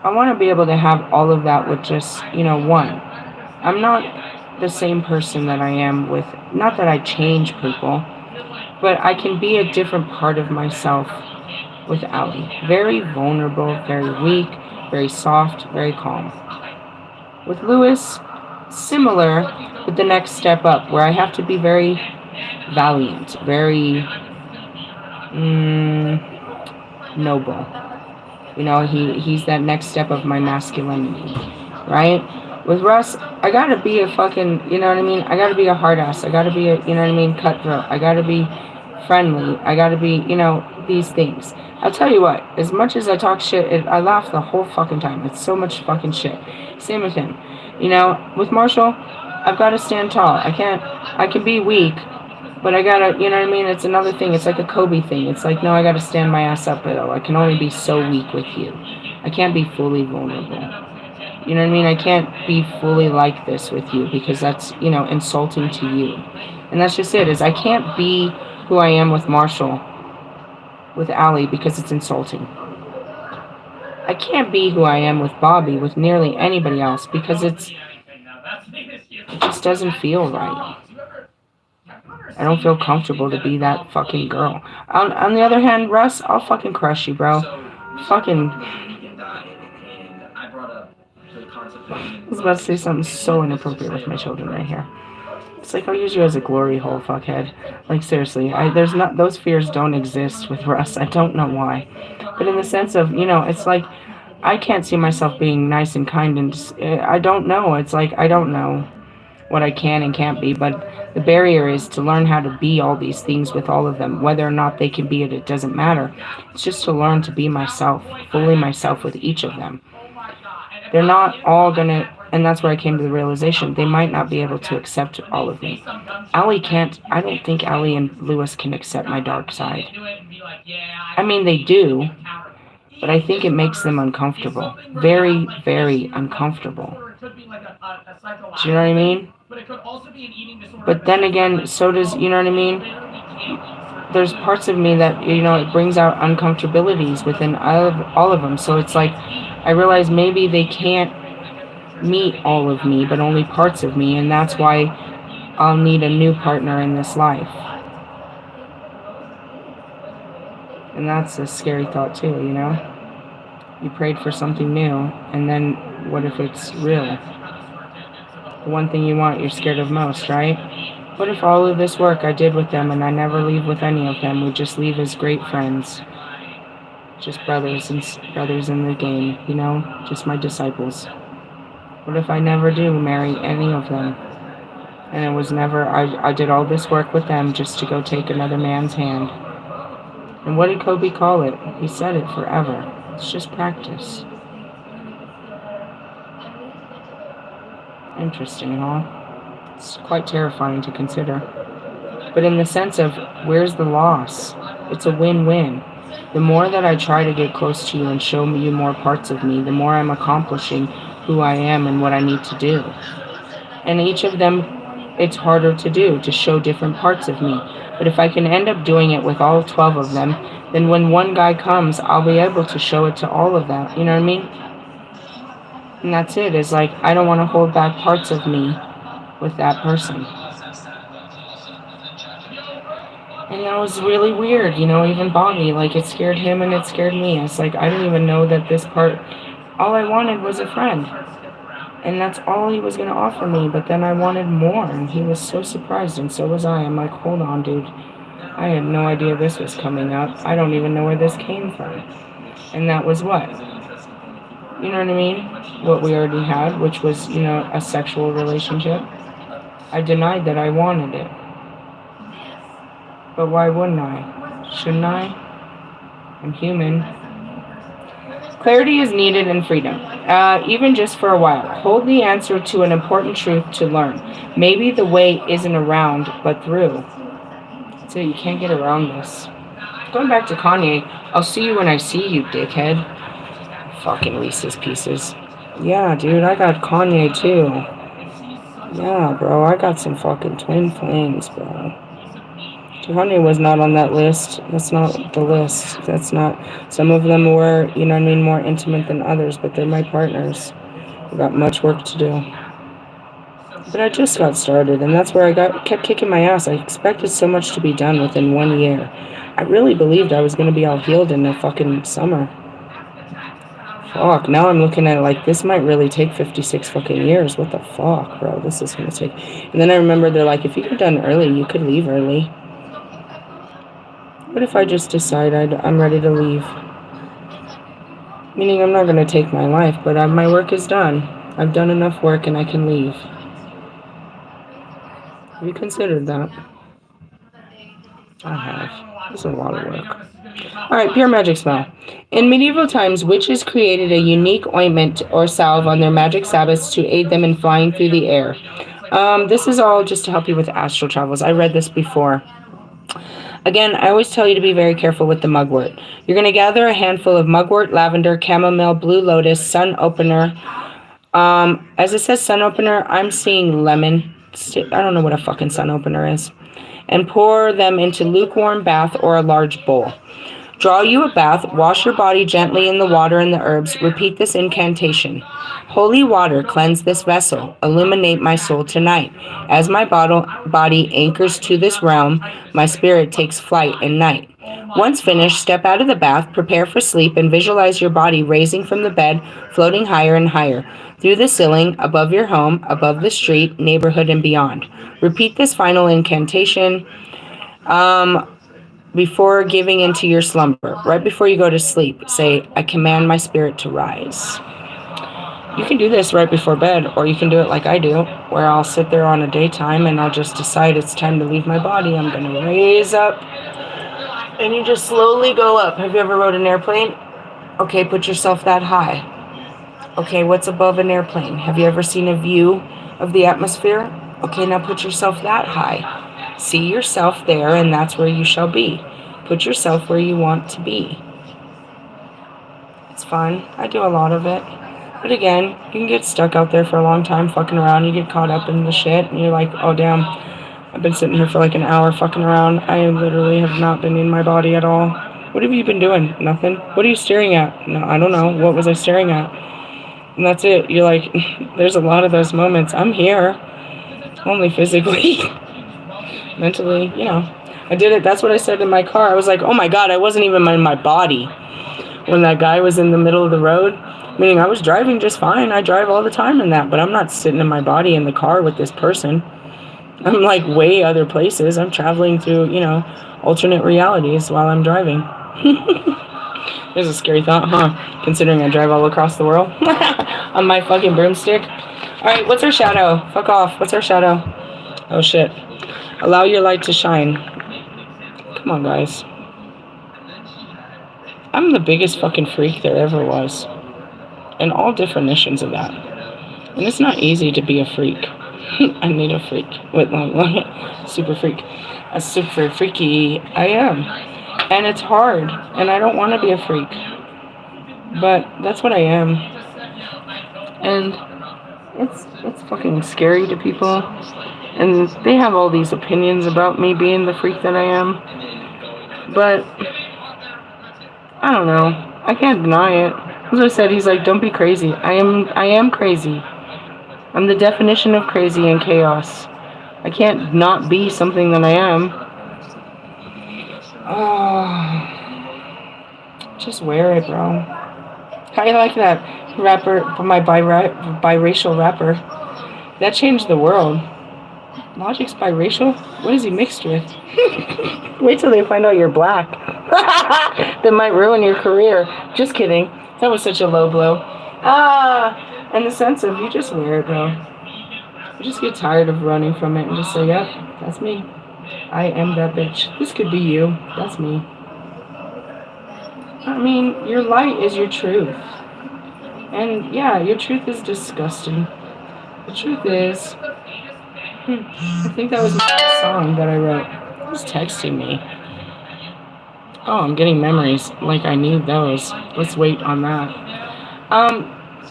I want to be able to have all of that with just, one. I'm not the same person that I am with, not that I change people, but I can be a different part of myself with Ali. Very vulnerable, very weak, very soft, very calm. With Lewis, similar, but the next step up, where I have to be very valiant, very noble. He's that next step of my masculinity, right? With Russ, I gotta be a fucking, I gotta be a hard ass. I gotta be a, cutthroat. I gotta be friendly. I gotta be, these things. I'll tell you what, as much as I talk shit, I laugh the whole fucking time. It's so much fucking shit. Same with him. With Marshall, I've got to stand tall. I can be weak, but I gotta, it's another thing. It's like a Kobe thing. It's like, no, I gotta stand my ass up, though. I can only be so weak with you. I can't be fully vulnerable. I can't be fully like this with you because that's, insulting to you. And that's just it, is I can't be who I am with Marshall, with Ali, because it's insulting. I can't be who I am with Bobby, with nearly anybody else, because it just doesn't feel right. I don't feel comfortable to be that fucking girl. On the other hand, Russ, I'll fucking crush you, bro. Fucking... I was about to say something so inappropriate with my children right here. It's like I'll use you as a glory hole, fuckhead. Like seriously, those fears don't exist with Russ. I don't know why, but in the sense of it's like I can't see myself being nice and kind, and I don't know. It's like I don't know what I can and can't be, but the barrier is to learn how to be all these things with all of them. Whether or not they can be it, it doesn't matter. It's just to learn to be myself, fully myself with each of them. They're not all gonna. And that's where I came to the realization, they might not be able to accept all of me. Ali can't, I don't think Ali and Lewis can accept my dark side. I mean, they do, but I think it makes them uncomfortable. Very, very uncomfortable. Do you know what I mean? But then again, so does, there's parts of me that, it brings out uncomfortabilities within all of them. So it's like, I realize maybe they can't meet all of me, but only parts of me, and that's why I'll need a new partner in this life. And that's a scary thought too, you know? You prayed for something new, and then what if it's real? The one thing you want, you're scared of most, right? What if all of this work I did with them and I never leave with any of them? We just leave as great friends. Just brothers in the game, you know? Just my disciples. What if I never do marry any of them? And it was never, I did all this work with them just to go take another man's hand. And what did Kobe call it? He said it forever. It's just practice. Interesting, huh? It's quite terrifying to consider. But in the sense of, where's the loss? It's a win-win. The more that I try to get close to you and show you more parts of me, the more I'm accomplishing who I am and what I need to do. And each of them, it's harder to do, to show different parts of me. But if I can end up doing it with all 12 of them, then when one guy comes, I'll be able to show it to all of them. You know what I mean? And that's it. It's like, I don't want to hold back parts of me with that person. And that was really weird, you know, even Bobby, like, it scared him and it scared me. It's like, I didn't even know that this part, all I wanted was a friend. And that's all he was going to offer me, but then I wanted more, and he was so surprised, and so was I. I'm like, hold on, dude. I had no idea this was coming up. I don't even know where this came from. And that was what? You know what I mean? What we already had, which was, you know, a sexual relationship. I denied that I wanted it. But why wouldn't I? Shouldn't I? I'm human. Clarity is needed in freedom, even just for a while. Hold the answer to an important truth to learn. Maybe the way isn't around, but through. So you can't get around this. Going back to Kanye, I'll see you when I see you, dickhead. Fucking Reese's Pieces. Yeah, dude, I got Kanye too. Yeah, bro, I got some fucking twin flames, bro. Kanye was not on that list. That's not the list. That's not. Some of them were, you know what I mean, more intimate than others, but they're my partners. I've got much work to do. But I just got started, and that's where I kept kicking my ass. I expected so much to be done within 1 year. I really believed I was going to be all healed in the fucking summer. Fuck, now I'm looking at it like, this might really take 56 fucking years. What the fuck, bro? This is going to take... And then I remember they're like, if you get done early, you could leave early. What if I just decide I'm ready to leave? Meaning I'm not going to take my life, but my work is done. I've done enough work and I can leave. Have you considered that? I have. It's a lot of work. Alright, pure magic spell. In medieval times, witches created a unique ointment or salve on their magic sabbaths to aid them in flying through the air. This is all just to help you with astral travels. I read this before. Again, I always tell you to be very careful with the mugwort. You're going to gather a handful of mugwort, lavender, chamomile, blue lotus, sun opener. As it says sun opener, I'm seeing lemon. I don't know what a fucking sun opener is. And pour them into lukewarm bath or a large bowl. Draw you a bath, wash your body gently in the water and the herbs. Repeat this incantation. Holy water, cleanse this vessel. Illuminate my soul tonight. As my body anchors to this realm, my spirit takes flight in night. Once finished, step out of the bath, prepare for sleep, and visualize your body raising from the bed, floating higher and higher, through the ceiling, above your home, above the street, neighborhood, and beyond. Repeat this final incantation before giving into your slumber. Right before you go to sleep, say, I command my spirit to rise. You can do this right before bed, or you can do it like I do, where I'll sit there on a daytime and I'll just decide it's time to leave my body. I'm going to raise up, and you just slowly go up. Have you ever rode an airplane? Okay, put yourself that high. Okay, what's above an airplane? Have you ever seen a view of the atmosphere? Okay, now put yourself that high. See yourself there, and that's where you shall be. Put yourself where you want to be. It's fun. I do a lot of it. But again, you can get stuck out there for a long time fucking around. You get caught up in the shit, and you're like, oh, damn, I've been sitting here for like an hour fucking around. I literally have not been in my body at all. What have you been doing? Nothing? What are you staring at? No, I don't know. What was I staring at? And that's it. You're like, there's a lot of those moments. I'm here. Only physically. Mentally, you know. I did it. That's what I said in my car. I was like, oh my God, I wasn't even in my body when that guy was in the middle of the road. Meaning I was driving just fine. I drive all the time in that. But I'm not sitting in my body in the car with this person. I'm like way other places. I'm traveling through, you know, alternate realities while I'm driving. There's a scary thought, huh? Considering I drive all across the world on my fucking broomstick. Alright, what's our shadow? Fuck off. What's our shadow? Oh shit. Allow your light to shine. Come on, guys. I'm the biggest fucking freak there ever was. And all definitions of that. And it's not easy to be a freak. I need a freak. With super freak. A super freaky I am. And it's hard. And I don't want to be a freak. But that's what I am. And it's fucking scary to people. And they have all these opinions about me being the freak that I am. But I don't know. I can't deny it. As I said, he's like, don't be crazy. I am crazy. I'm the definition of crazy and chaos. I can't not be something that I am. Oh, just wear it, bro. How you like that rapper, my biracial rapper? That changed the world. Logic's biracial? What is he mixed with? Wait till they find out you're black. That might ruin your career. Just kidding. That was such a low blow. In the sense of you just wear it, bro. You just get tired of running from it and just say, yep, that's me. I am that bitch. This could be you. That's me. I mean, your light is your truth. And yeah, your truth is disgusting. The truth is, I think that was a song that I wrote. Who's texting me? Oh, I'm getting memories. Like I need those. Let's wait on that.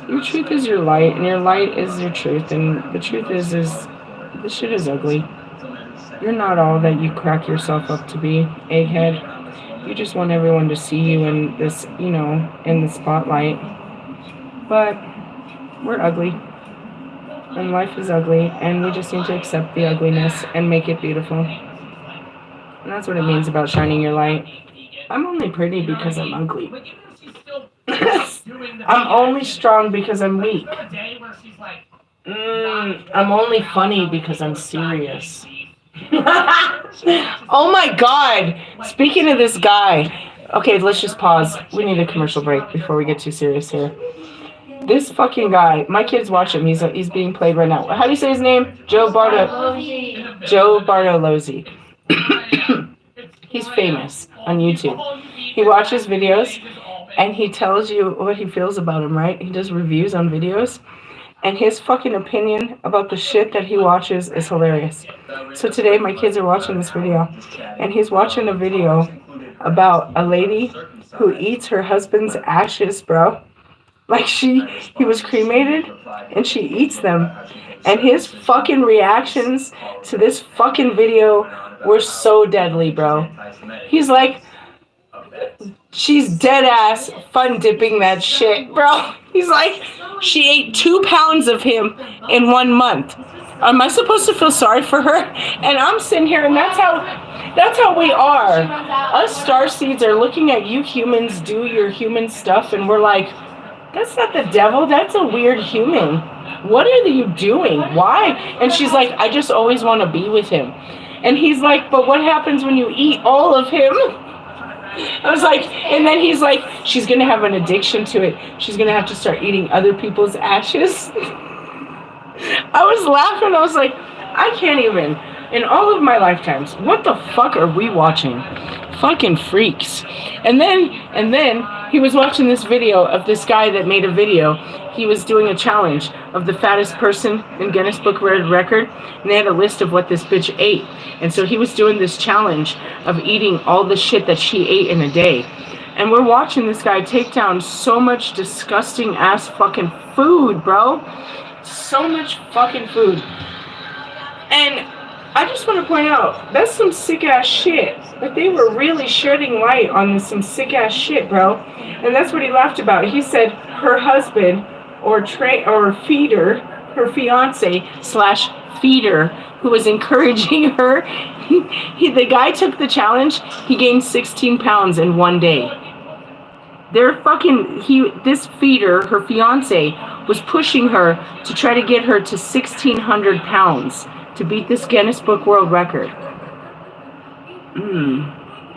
Your truth is your light, and your light is your truth. And the truth is this shit is ugly. You're not all that you crack yourself up to be, egghead. You just want everyone to see you in this, you know, in the spotlight. But we're ugly. And life is ugly, and we just need to accept the ugliness and make it beautiful. And that's what it means about shining your light. I'm only pretty because I'm ugly. I'm only strong because I'm weak. I'm only funny because I'm serious. Oh my God! Speaking of this guy. Okay, let's just pause. We need a commercial break before we get too serious here. This fucking guy, my kids watch him. He's being played right now. How do you say his name? Joe Bartolozzi. He's famous on YouTube. He watches videos and he tells you what he feels about him, right? He does reviews on videos. And his fucking opinion about the shit that he watches is hilarious. So today my kids are watching this video. And he's watching a video about a lady who eats her husband's ashes, bro. Like he was cremated and she eats them. And his fucking reactions to this fucking video were so deadly, bro. He's like, she's dead ass fun dipping that shit, bro. He's like, she ate 2 pounds of him in 1 month. Am I supposed to feel sorry for her? And I'm sitting here, and that's how we are. Us starseeds are looking at you humans do your human stuff, and we're like, that's not the devil, that's a weird human. What are you doing? Why? And she's like, I just always want to be with him. And he's like, but what happens when you eat all of him? I was like, and then he's like, she's going to have an addiction to it. She's going to have to start eating other people's ashes. I was laughing. I was like, I can't even. In all of my lifetimes, what the fuck are we watching? Fucking freaks. And then he was watching this video of this guy that made a video. He was doing a challenge of the fattest person in Guinness Book World Record, and they had a list of what this bitch ate. And so he was doing this challenge of eating all the shit that she ate in a day. And we're watching this guy take down so much disgusting ass fucking food, bro. So much fucking food. And I just want to point out, that's some sick ass shit. Like, they were really shedding light on some sick ass shit, bro. And that's what he laughed about. He said her husband or feeder, her fiance slash feeder, who was encouraging her. The guy took the challenge. He gained 16 pounds in one day. This feeder, her fiance, was pushing her to try to get her to 1,600 pounds to beat this Guinness Book World Record.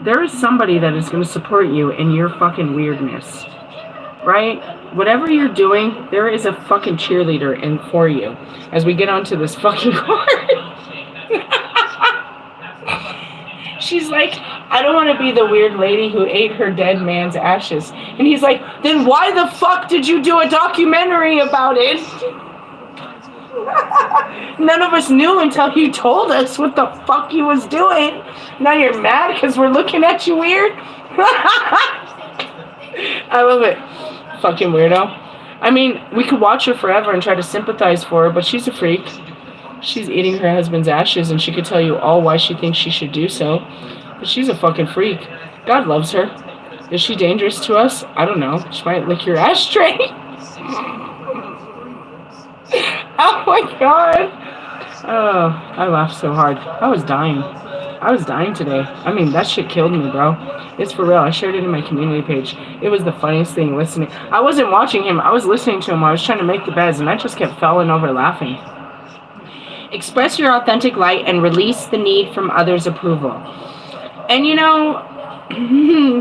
There is somebody that is going to support you in your fucking weirdness. Right? Whatever you're doing, there is a fucking cheerleader in for you. As we get onto this fucking card. She's like, I don't want to be the weird lady who ate her dead man's ashes. And he's like, then why the fuck did you do a documentary about it? None of us knew until you told us what the fuck you was doing. Now you're mad because we're looking at you weird? I love it. Fucking weirdo. I mean, we could watch her forever and try to sympathize for her, but she's a freak. She's eating her husband's ashes, and she could tell you all why she thinks she should do so. But she's a fucking freak. God loves her. Is she dangerous to us? I don't know. She might lick your ashtray. Oh my god. Oh, I laughed so hard. I was dying. I was dying today. I mean, that shit killed me, bro. It's for real. I shared it in my community page. It was the funniest thing listening. I wasn't watching him. I was listening to him. I was trying to make the beds, and I just kept falling over laughing. Express your authentic light and release the need from others' approval. And you know,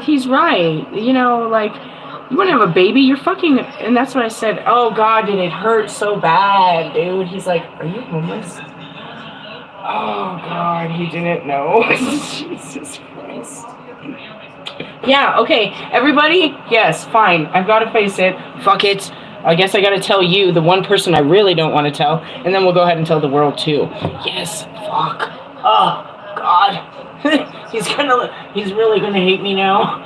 he's right. You know, like, you want to have a baby? You're fucking... And that's what I said. Oh, God, did it hurt so bad, dude. He's like, are you homeless? Oh, God, he didn't know. Jesus Christ. Yeah, okay. Everybody? Yes, fine. I've got to face it. Fuck it. I guess I got to tell you, the one person I really don't want to tell, and then we'll go ahead and tell the world, too. Yes, fuck. Oh, God. He's really gonna hate me now.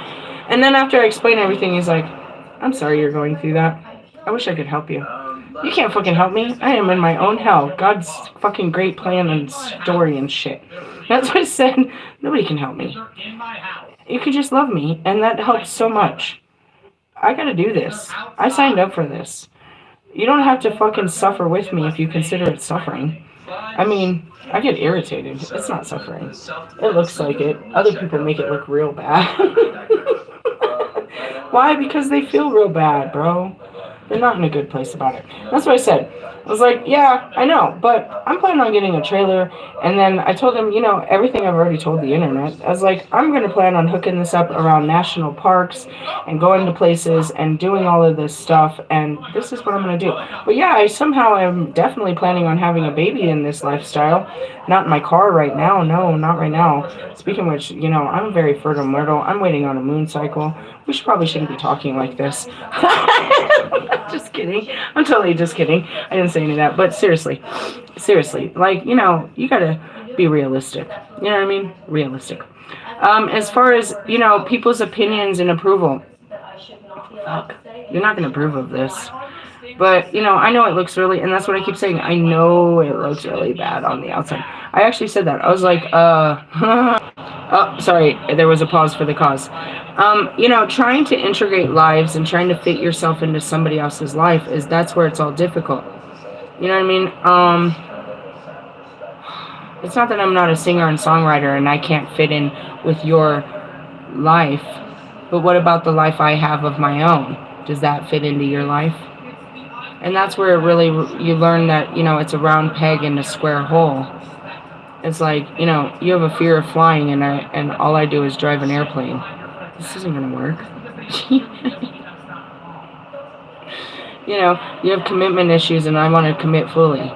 And then after I explain everything, he's like, I'm sorry you're going through that. I wish I could help you. You can't fucking help me. I am in my own hell. God's fucking great plan and story and shit. That's what I said. Nobody can help me. You could just love me, and that helps so much. I gotta do this. I signed up for this. You don't have to fucking suffer with me if you consider it suffering. I mean, I get irritated. It's not suffering. It looks like it. Other people make it look real bad. Why? Because they feel real bad, bro. They're not in a good place about it. That's what I said. I was like, yeah, I know, but I'm planning on getting a trailer. And then I told him, you know, everything I've already told the internet. I was like, I'm going to plan on hooking this up around national parks and going to places and doing all of this stuff. And this is what I'm going to do. But yeah, I somehow am definitely planning on having a baby in this lifestyle. Not in my car right now. No, not right now. Speaking of which, you know, I'm a very fertile myrtle. I'm waiting on a moon cycle. We probably shouldn't be talking like this. Just kidding. I'm totally just kidding. I didn't say any of that. But seriously, like, you know, you gotta be realistic. You know what I mean? Realistic. As far as, you know, people's opinions and approval. Fuck. You're not gonna approve of this. But, you know, I know it looks really, and that's what I keep saying. I know it looks really bad on the outside. I actually said that. I was like, oh, sorry. There was a pause for the cause. You know, trying to integrate lives and trying to fit yourself into somebody else's life that's where it's all difficult. You know what I mean? It's not that I'm not a singer and songwriter and I can't fit in with your life, but what about the life I have of my own? Does that fit into your life? And that's where really you learn that, you know, it's a round peg in a square hole. It's like, you know, you have a fear of flying and all I do is drive an airplane. This isn't going to work. You know, you have commitment issues and I want to commit fully.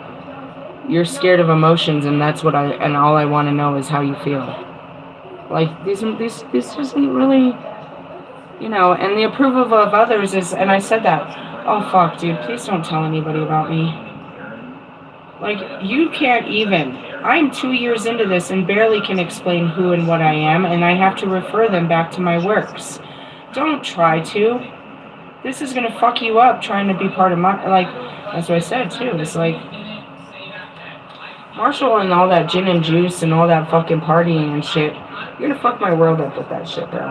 You're scared of emotions and that's what all I want to know is how you feel. Like, this isn't really, you know, and the approval of others is, and I said that. Oh, fuck, dude, please don't tell anybody about me. Like, you can't even. I'm 2 years into this and barely can explain who and what I am, and I have to refer them back to my works. Don't try to. This is going to fuck you up trying to be part of my, like, that's what I said, too. It's like, Marshall and all that gin and juice and all that fucking partying and shit, you're going to fuck my world up with that shit, bro.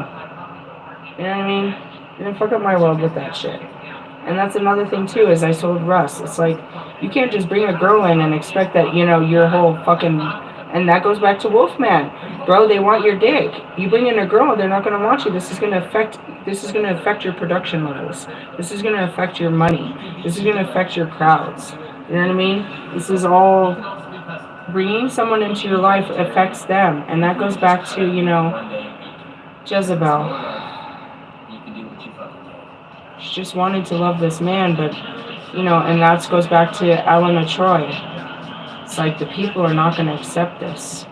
You know what I mean? You're going to fuck up my world with that shit. And that's another thing too, as I told Russ. It's like, you can't just bring a girl in and expect that, you know, your whole fucking, and that goes back to Wolfman. Bro, they want your dick. You bring in a girl, they're not gonna want you. This is gonna affect your production levels. This is gonna affect your money. This is gonna affect your crowds. You know what I mean? This is all, bringing someone into your life affects them. And that goes back to, you know, Jezebel. She just wanted to love this man, but, you know, and that goes back to Elena Troy. It's like, the people are not going to accept this.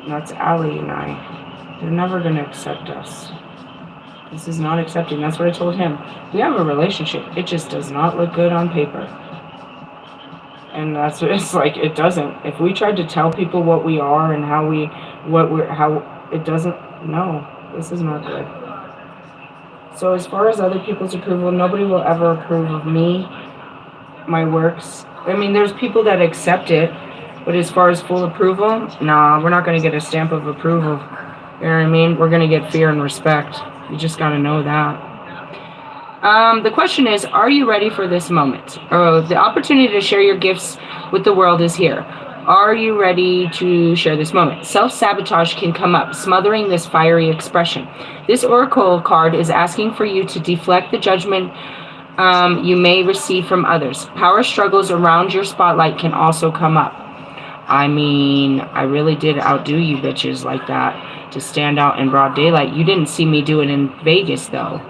And that's Ali and I. They're never going to accept us. This is not accepting. That's what I told him. We have a relationship. It just does not look good on paper. And that's what it's like. It doesn't. If we tried to tell people what we are and how it doesn't. No, this is not good. So as far as other people's approval, nobody will ever approve of me, my works. I mean, there's people that accept it, but as far as full approval, nah, we're not going to get a stamp of approval. You know what I mean? We're going to get fear and respect. You just got to know that. The question is, are you ready for this moment? The opportunity to share your gifts with the world is here. Are you ready to share this moment? Self-sabotage can come up, smothering this fiery expression. This oracle card is asking for you to deflect the judgment you may receive from others. Power struggles around your spotlight can also come up. I mean, I really did outdo you bitches like that to stand out in broad daylight. You didn't see me do it in Vegas, though.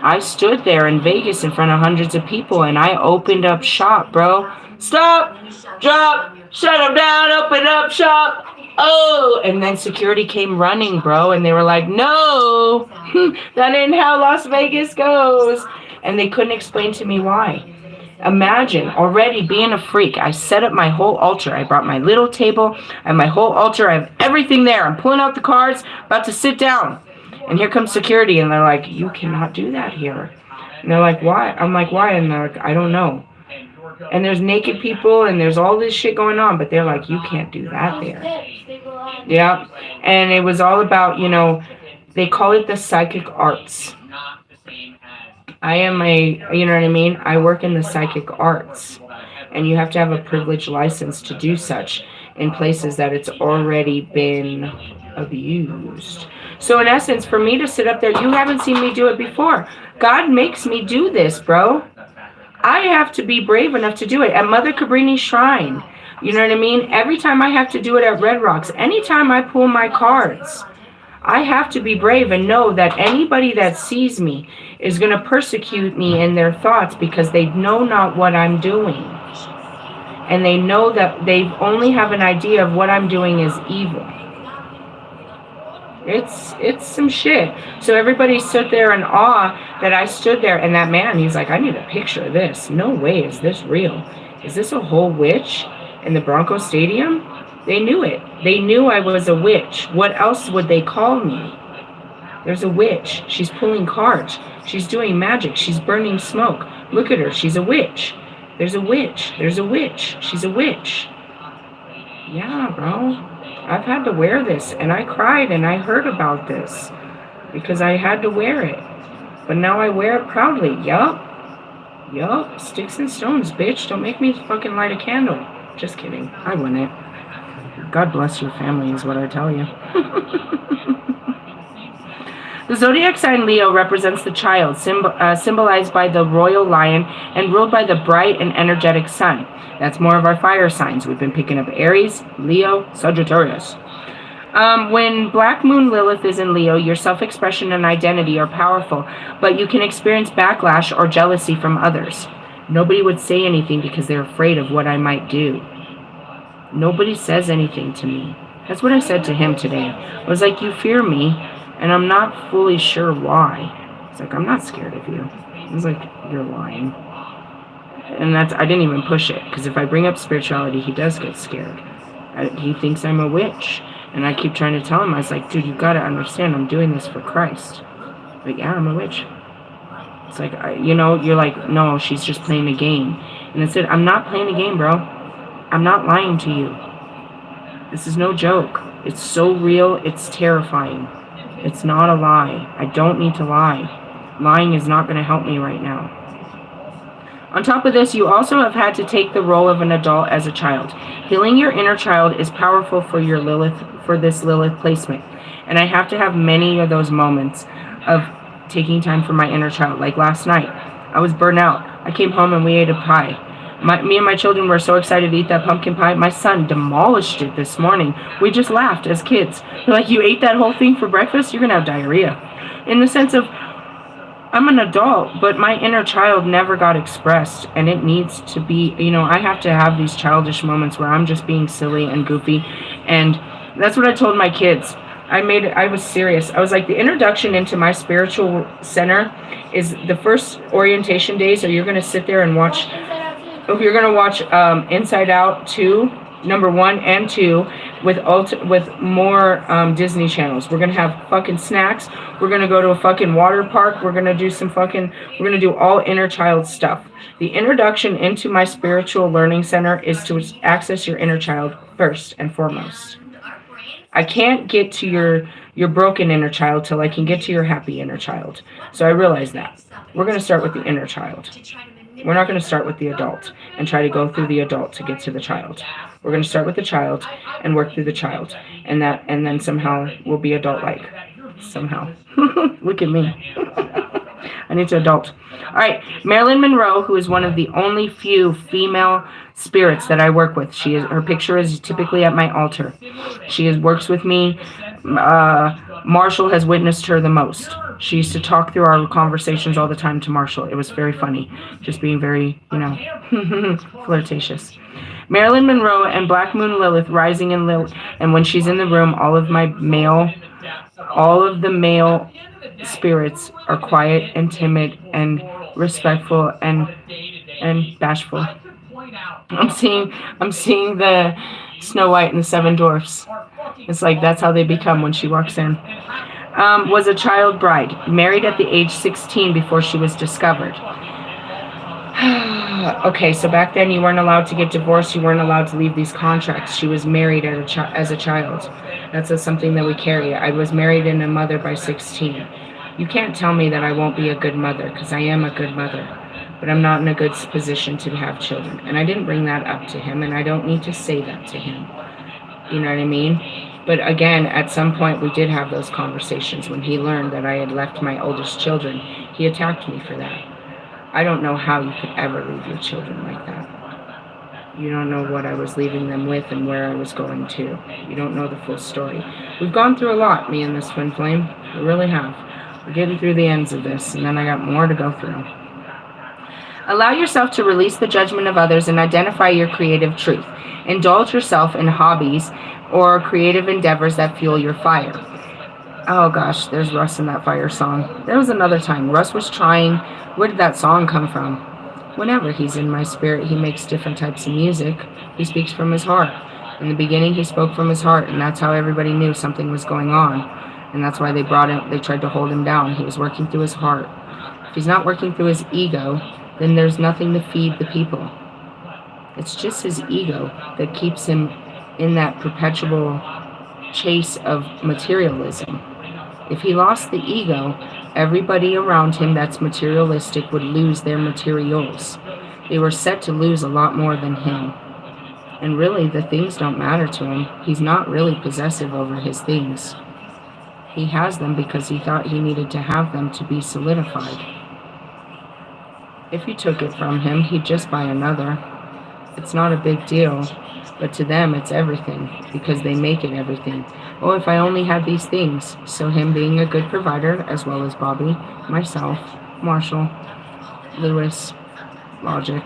I stood there in Vegas in front of hundreds of people, and I opened up shop, bro. Stop, drop, shut them down, open up shop. Oh, and then security came running, bro, and they were like, no, that ain't how Las Vegas goes. And they couldn't explain to me why. Imagine already being a freak. I set up my whole altar. I brought my little table and my whole altar. I have everything there. I'm pulling out the cards, about to sit down. And here comes security, and they're like, you cannot do that here. And they're like, why? I'm like, why? And they're like, I don't know. And there's naked people, and there's all this shit going on, but they're like, you can't do that there. Yeah. And it was all about, you know, they call it the psychic arts. I am you know what I mean? I work in the psychic arts. And you have to have a privileged license to do such in places that it's already been abused. So in essence, for me to sit up there, you haven't seen me do it before. God makes me do this, bro. I have to be brave enough to do it at Mother Cabrini's shrine. You know what I mean? Every time I have to do it at Red Rocks, anytime I pull my cards, I have to be brave and know that anybody that sees me is going to persecute me in their thoughts because they know not what I'm doing. And they know that they only have an idea of what I'm doing is evil. It's some shit. So everybody stood there in awe that I stood there, and that man, he's like, I need a picture of this. No way, is this real? Is this a whole witch in the Bronco Stadium? They knew it. They knew I was a witch. What else would they call me? There's a witch. She's pulling cards. She's doing magic. She's burning smoke. Look at her. She's a witch. There's a witch. There's a witch. She's a witch. Yeah, bro. I've had to wear this, and I cried, and I heard about this because I had to wear it. But now I wear it proudly. Yup. Sticks and stones, bitch. Don't make me fucking light a candle. Just kidding. I wouldn't. God bless your family is what I tell you. The zodiac sign Leo represents the child, symbolized by the royal lion and ruled by the bright and energetic sun. That's more of our fire signs. We've been picking up Aries, Leo, Sagittarius. When Black Moon Lilith is in Leo, your self-expression and identity are powerful, but you can experience backlash or jealousy from others. Nobody would say anything because they're afraid of what I might do. Nobody says anything to me. That's what I said to him today. I was like, you fear me, and I'm not fully sure why. It's like, I'm not scared of you. I was like, you're lying. And I didn't even push it, because if I bring up spirituality, he does get scared. He thinks I'm a witch. And I keep trying to tell him, I was like, dude, you got to understand, I'm doing this for Christ. Like, yeah, I'm a witch. It's like, you're like, no, she's just playing a game. And I said, I'm not playing a game, bro. I'm not lying to you. This is no joke. It's so real, it's terrifying. It's not a lie. I don't need to lie. Lying is not going to help me right now. On top of this, you also have had to take the role of an adult as a child. Healing your inner child is powerful for your Lilith, for this Lilith placement. And I have to have many of those moments of taking time for my inner child. Like last night, I was burnt out. I came home and we ate a pie. Me and my children were so excited to eat that pumpkin pie. My son demolished it this morning. We just laughed as kids. They're like, you ate that whole thing for breakfast? You're going to have diarrhea. In the sense of, I'm an adult, but my inner child never got expressed, and it needs to be, I have to have these childish moments where I'm just being silly and goofy, and that's what I told my kids. I was serious. I was like, the introduction into my spiritual center is the first orientation day, so you're going to sit there and watch, Inside Out 2, number 1 and 2, with more Disney channels. We're going to have fucking snacks. We're going to go to a fucking water park. We're going to do we're going to do all inner child stuff. The introduction into my spiritual learning center is to access your inner child first and foremost. I can't get to your broken inner child till I can get to your happy inner child. So I realize that. We're going to start with the inner child. We're not going to start with the adult and try to go through the adult to get to the child. We're going to start with the child and work through the child. And then somehow we'll be adult-like. Somehow. Look at me. I need to adult. All right. Marilyn Monroe, who is one of the only few female spirits that I work with. Her picture is typically at my altar. She works with me. Marshall has witnessed her the most. She used to talk through our conversations all the time to Marshall. It was very funny. Just being very, flirtatious. Marilyn Monroe and Black Moon Lilith rising in Lilith. And when she's in the room, all of the male spirits are quiet and timid and respectful and bashful. I'm seeing the Snow White and the Seven Dwarfs. It's like that's how they become when she walks in. Was a child bride, married at the age 16 before she was discovered. Okay, so back then you weren't allowed to get divorced. You weren't allowed to leave these contracts. She was married as a child. That's something that we carry. I was married and a mother by 16. You can't tell me that I won't be a good mother, because I am a good mother. But I'm not in a good position to have children. And I didn't bring that up to him, and I don't need to say that to him. You know what I mean? But again, at some point we did have those conversations. When he learned that I had left my oldest children, he attacked me for that. I don't know how you could ever leave your children like that. You don't know what I was leaving them with and where I was going to. You don't know the full story. We've gone through a lot, me and this twin flame. We really have. We're getting through the ends of this, and then I got more to go through. Allow yourself to release the judgment of others and identify your creative truth. Indulge yourself in hobbies or creative endeavors that fuel your fire. Oh gosh, there's Russ in that fire song. There was another time Russ was trying. Where did that song come from? Whenever he's in my spirit, he makes different types of music. He speaks from his heart. In the beginning, he spoke from his heart, and that's how everybody knew something was going on. And that's why they tried to hold him down. He was working through his heart. If he's not working through his ego, then there's nothing to feed the people. It's just his ego that keeps him in that perpetual chase of materialism. If he lost the ego, everybody around him that's materialistic would lose their materials. They were set to lose a lot more than him. And really, the things don't matter to him. He's not really possessive over his things. He has them because he thought he needed to have them to be solidified. If you took it from him, he'd just buy another. It's not a big deal, but to them it's everything, because they make it everything. Oh, if I only had these things. So him being a good provider, as well as Bobby, myself, Marshall, Lewis, Logic,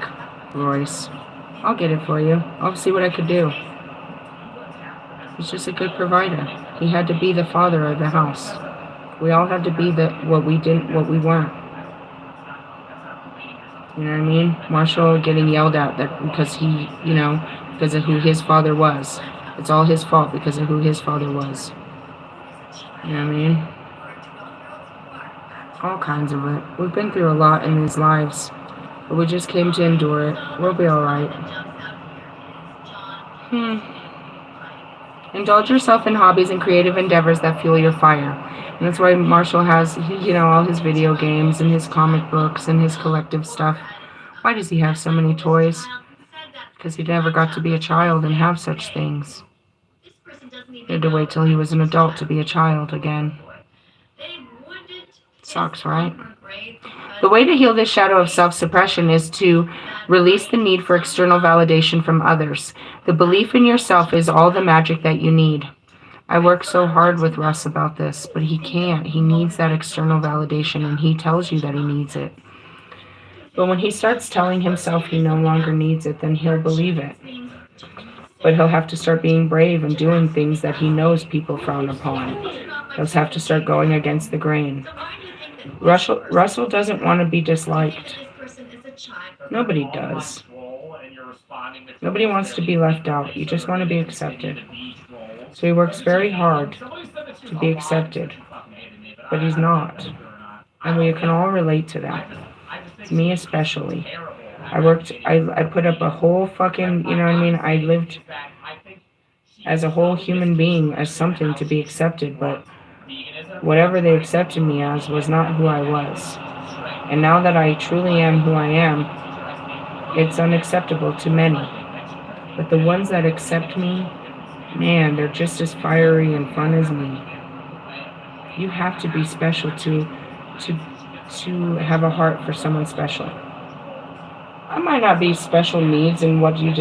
Royce. I'll get it for you. I'll see what I could do. He's just a good provider. He had to be the father of the house. We all had to be what we weren't. You know what I mean? Marshall getting yelled at because because of who his father was. It's all his fault because of who his father was. You know what I mean? All kinds of it. We've been through a lot in these lives, but we just came to endure it. We'll be alright. Indulge yourself in hobbies and creative endeavors that fuel your fire. And that's why Marshall has, all his video games and his comic books and his collective stuff. Why does he have so many toys? Because he never got to be a child and have such things. He had to wait till he was an adult to be a child again. Sucks, right? The way to heal this shadow of self-suppression is to release the need for external validation from others. The belief in yourself is all the magic that you need. I work so hard with Russ about this, but he can't. He needs that external validation, and he tells you that he needs it. But when he starts telling himself he no longer needs it, then he'll believe it. But he'll have to start being brave and doing things that he knows people frown upon. He'll have to start going against the grain. Russell doesn't want to be disliked. Nobody does. Nobody wants to be left out. You just want to be accepted. So he works very hard to be accepted. But he's not. And we can all relate to that. Me especially. I put up a whole fucking, I lived as a whole human being, as something to be accepted, but whatever they accepted me as was not who I was. And now that I truly am who I am, it's unacceptable to many. But the ones that accept me, man, they're just as fiery and fun as me. You have to be special to have a heart for someone special. I might not be special needs in what you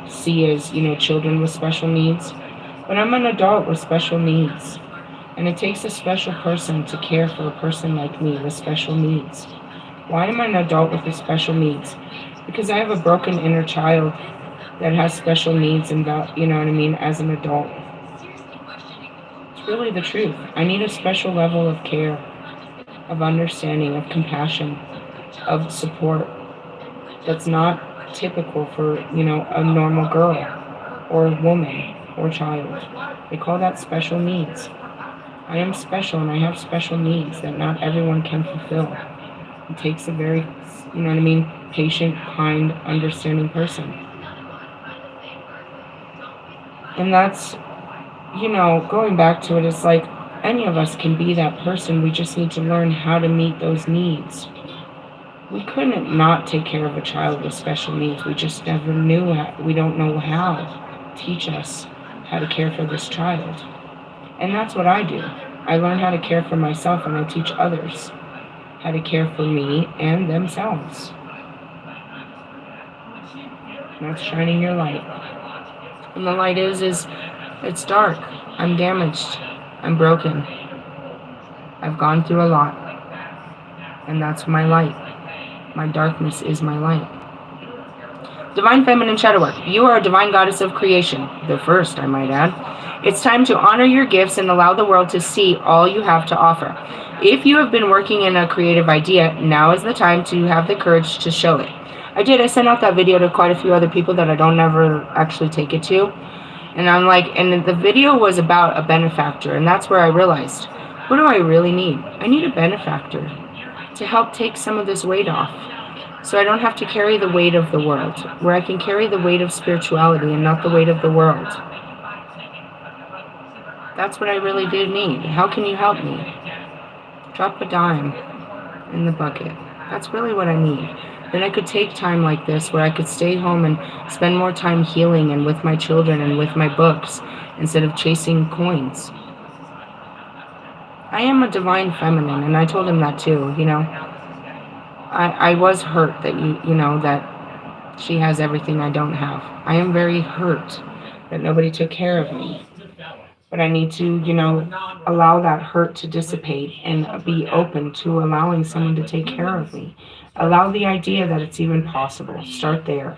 see as, children with special needs, but I'm an adult with special needs. And it takes a special person to care for a person like me with special needs. Why am I an adult with special needs? Because I have a broken inner child that has special needs and, as an adult. It's really the truth. I need a special level of care, of understanding, of compassion, of support that's not typical for, a normal girl or woman or child. They call that special needs. I am special and I have special needs that not everyone can fulfill. It takes a very, patient, kind, understanding person. And that's, going back to it, it's like any of us can be that person. We just need to learn how to meet those needs. We couldn't not take care of a child with special needs. We just never knew how. We don't know how. Teach us how to care for this child. And that's what I do. I learn how to care for myself, and I teach others how to care for me and themselves. And that's shining your light. And the light is it's dark. I'm damaged. I'm broken. I've gone through a lot. And that's my light. My darkness is my light. Divine Feminine Shadow Work. You are a divine goddess of creation. The first, I might add. It's time to honor your gifts and allow the world to see all you have to offer. If you have been working in a creative idea, now is the time to have the courage to show it. I sent out that video to quite a few other people that I don't ever actually take it to. And I'm like, and the video was about a benefactor. And that's where I realized, what do I really need? I need a benefactor to help take some of this weight off. So I don't have to carry the weight of the world, where I can carry the weight of spirituality and not the weight of the world. That's what I really do need. How can you help me? Drop a dime in the bucket. That's really what I need. Then I could take time like this where I could stay home and spend more time healing and with my children and with my books instead of chasing coins. I am a divine feminine, and I told him that too, I was hurt that that she has everything I don't have. I am very hurt that nobody took care of me. But I need to, allow that hurt to dissipate and be open to allowing someone to take care of me. Allow the idea that it's even possible. Start there.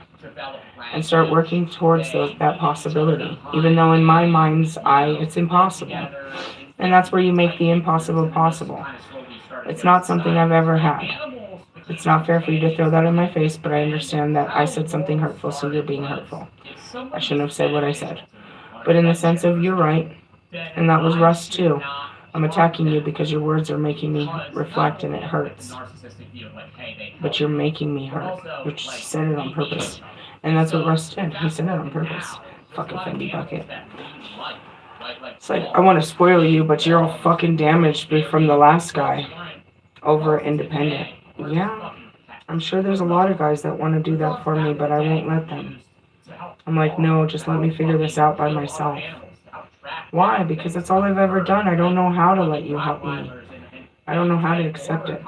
And start working towards that possibility. Even though in my mind's eye, it's impossible. And that's where you make the impossible possible. It's not something I've ever had. It's not fair for you to throw that in my face, but I understand that I said something hurtful, so you're being hurtful. I shouldn't have said what I said. But in the sense of, you're right. And that was Russ too. I'm attacking you because your words are making me reflect and it hurts. But you're making me hurt, which said it on purpose. And that's what Russ did. He said it on purpose. Fucking Fendi bucket. It's like, I want to spoil you, but you're all fucking damaged from the last guy. Over independent. Yeah. I'm sure there's a lot of guys that want to do that for me, but I won't let them. I'm like, no, just let me figure this out by myself. Why? Because that's all I've ever done. I don't know how to let you help me. I don't know how to accept it.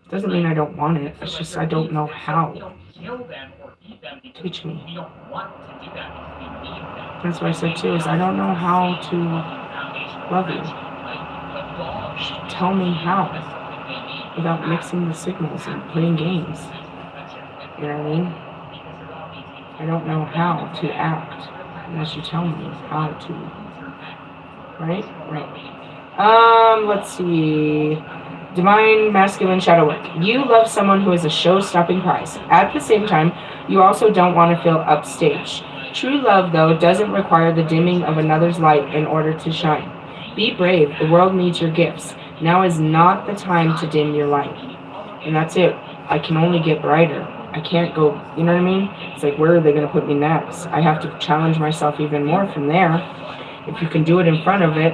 Doesn't mean I don't want it. It's just I don't know how. Teach me. That's what I said too, is I don't know how to love you. Tell me how. Without mixing the signals and playing games. You know what I mean? I don't know how to act unless you tell me how to. Right? Right. Let's see. Divine masculine shadow work. You love someone who is a show-stopping prize. At the same time, you also don't want to feel upstaged. True love, though, doesn't require the dimming of another's light in order to shine. Be brave. The world needs your gifts. Now is not the time to dim your light. And that's it. I can only get brighter. I can't go, you know what I mean? It's like, where are they going to put me next? I have to challenge myself even more from there. If you can do it in front of it,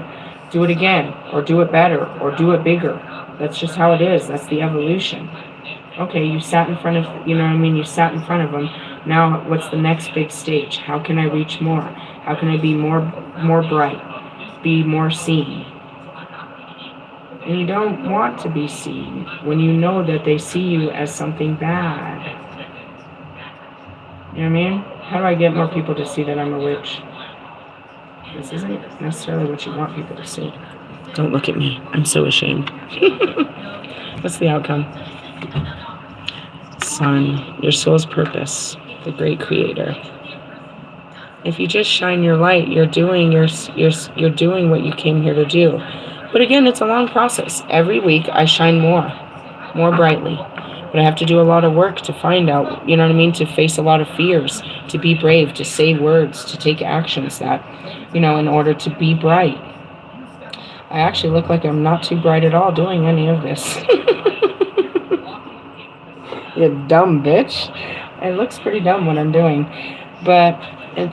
do it again, or do it better, or do it bigger. That's just how it is. That's the evolution. Okay, you sat in front of, you know what I mean? You sat in front of them. Now, what's the next big stage? How can I reach more? How can I be more bright? Be more seen? And you don't want to be seen when you know that they see you as something bad. You know what I mean? How do I get more people to see that I'm a witch? This isn't necessarily what you want people to see. Don't look at me. I'm so ashamed. What's the outcome? Sun, your soul's purpose, the great creator. If you just shine your light, you're doing you're doing what you came here to do. But again, it's a long process. Every week I shine more brightly. But I have to do a lot of work to find out, you know what I mean, to face a lot of fears, to be brave, to say words, to take actions that, you know, in order to be bright. I actually look like I'm not too bright at all doing any of this. You dumb bitch. It looks pretty dumb what I'm doing. But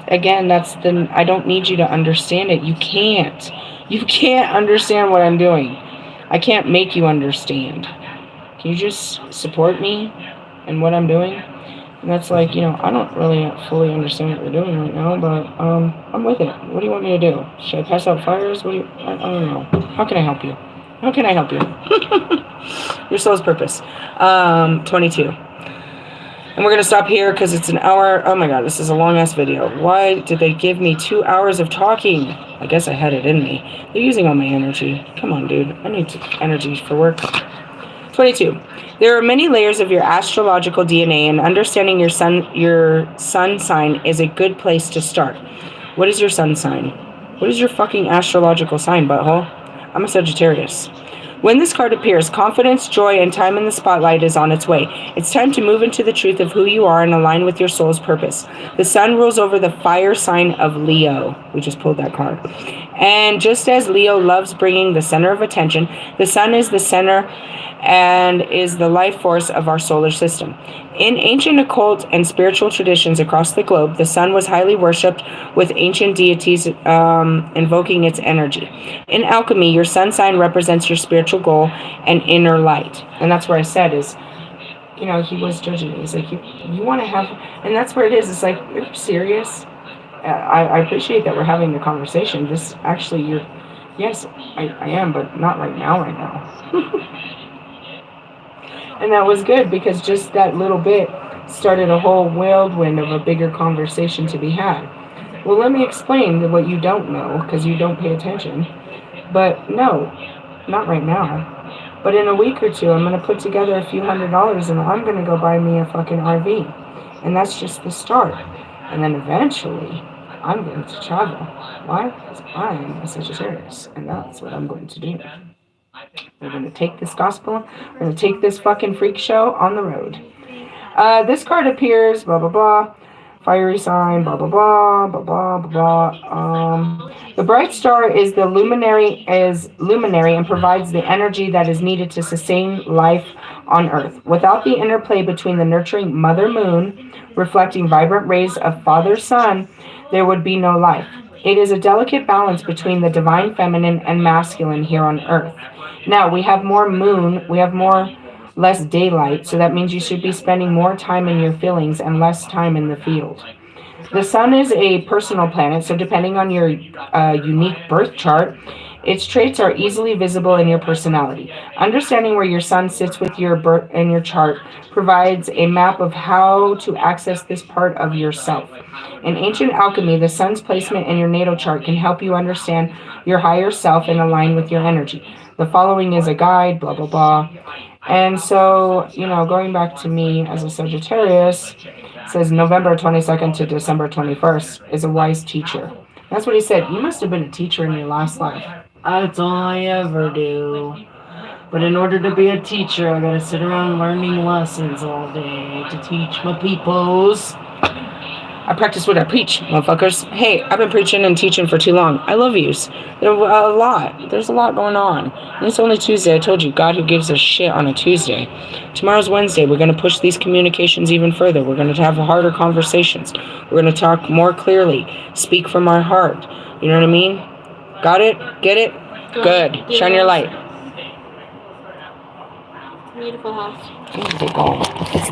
again, I don't need you to understand it. You can't. You can't understand what I'm doing. I can't make you understand. Can you just support me in what I'm doing? And that's like, you know, I don't really fully understand what we're doing right now, but I'm with it. What do you want me to do? Should I pass out fires? I don't know. How can I help you? How can I help you? Your soul's purpose. 22. And we're going to stop here because it's an hour. Oh my God, this is a long ass video. Why did they give me 2 hours of talking? I guess I had it in me. They're using all my energy. Come on, dude. I need energy for work. 22. There are many layers of your astrological DNA, and understanding your sun sign is a good place to start. What is your sun sign? What is your fucking astrological sign, butthole? I'm a Sagittarius. When this card appears, confidence, joy, and time in the spotlight is on its way. It's time to move into the truth of who you are and align with your soul's purpose. The sun rules over the fire sign of Leo. We just pulled that card. And just as Leo loves bringing the center of attention, the sun is the center and is the life force of our solar system. In ancient occult and spiritual traditions across the globe, the sun was highly worshipped, with ancient deities invoking its energy. In alchemy, your sun sign represents your spiritual goal and inner light. And that's where I said is, you know, he was judging me. He's like, you want to have, and that's where it is. It's like, you're serious? I appreciate that we're having the conversation. This actually, yes, I am, but not right now. And that was good because just that little bit started a whole whirlwind of a bigger conversation to be had. Well, let me explain what you don't know because you don't pay attention. But no, not right now. But in a week or two, I'm going to put together a few $100s and I'm going to go buy me a fucking RV. And that's just the start. And then eventually, I'm going to travel. Why? Because I'm a Sagittarius. And that's what I'm going to do. We're going to take this gospel. We're going to take this fucking freak show on the road. This card appears, blah, blah, blah. Fiery sign, blah, blah, blah, blah, blah, blah, blah. The bright star is the luminary and provides the energy that is needed to sustain life on Earth. Without the interplay between the nurturing Mother Moon, reflecting vibrant rays of Father Sun, there would be no life. It is a delicate balance between the divine feminine and masculine here on Earth. Now, we have more moon, we have more less daylight, so that means you should be spending more time in your feelings and less time in the field. The sun is a personal planet, so depending on your unique birth chart, its traits are easily visible in your personality. Understanding where your sun sits with your birth in your chart provides a map of how to access this part of yourself. In ancient alchemy, the sun's placement in your natal chart can help you understand your higher self and align with your energy. The following is a guide, blah, blah, blah. And so, going back to me as a Sagittarius, it says November 22nd to December 21st is a wise teacher. That's what he said. You must have been a teacher in your last life. That's all I ever do. But in order to be a teacher, I gotta sit around learning lessons all day to teach my peoples. I practice what I preach, motherfuckers. Hey, I've been preaching and teaching for too long. I love yous. There's a lot going on. And it's only Tuesday. I told you, God who gives a shit on a Tuesday. Tomorrow's Wednesday. We're going to push these communications even further. We're going to have harder conversations. We're going to talk more clearly. Speak from our heart. You know what I mean? Got it? Get it? Good. Shine your light. Beautiful house. It's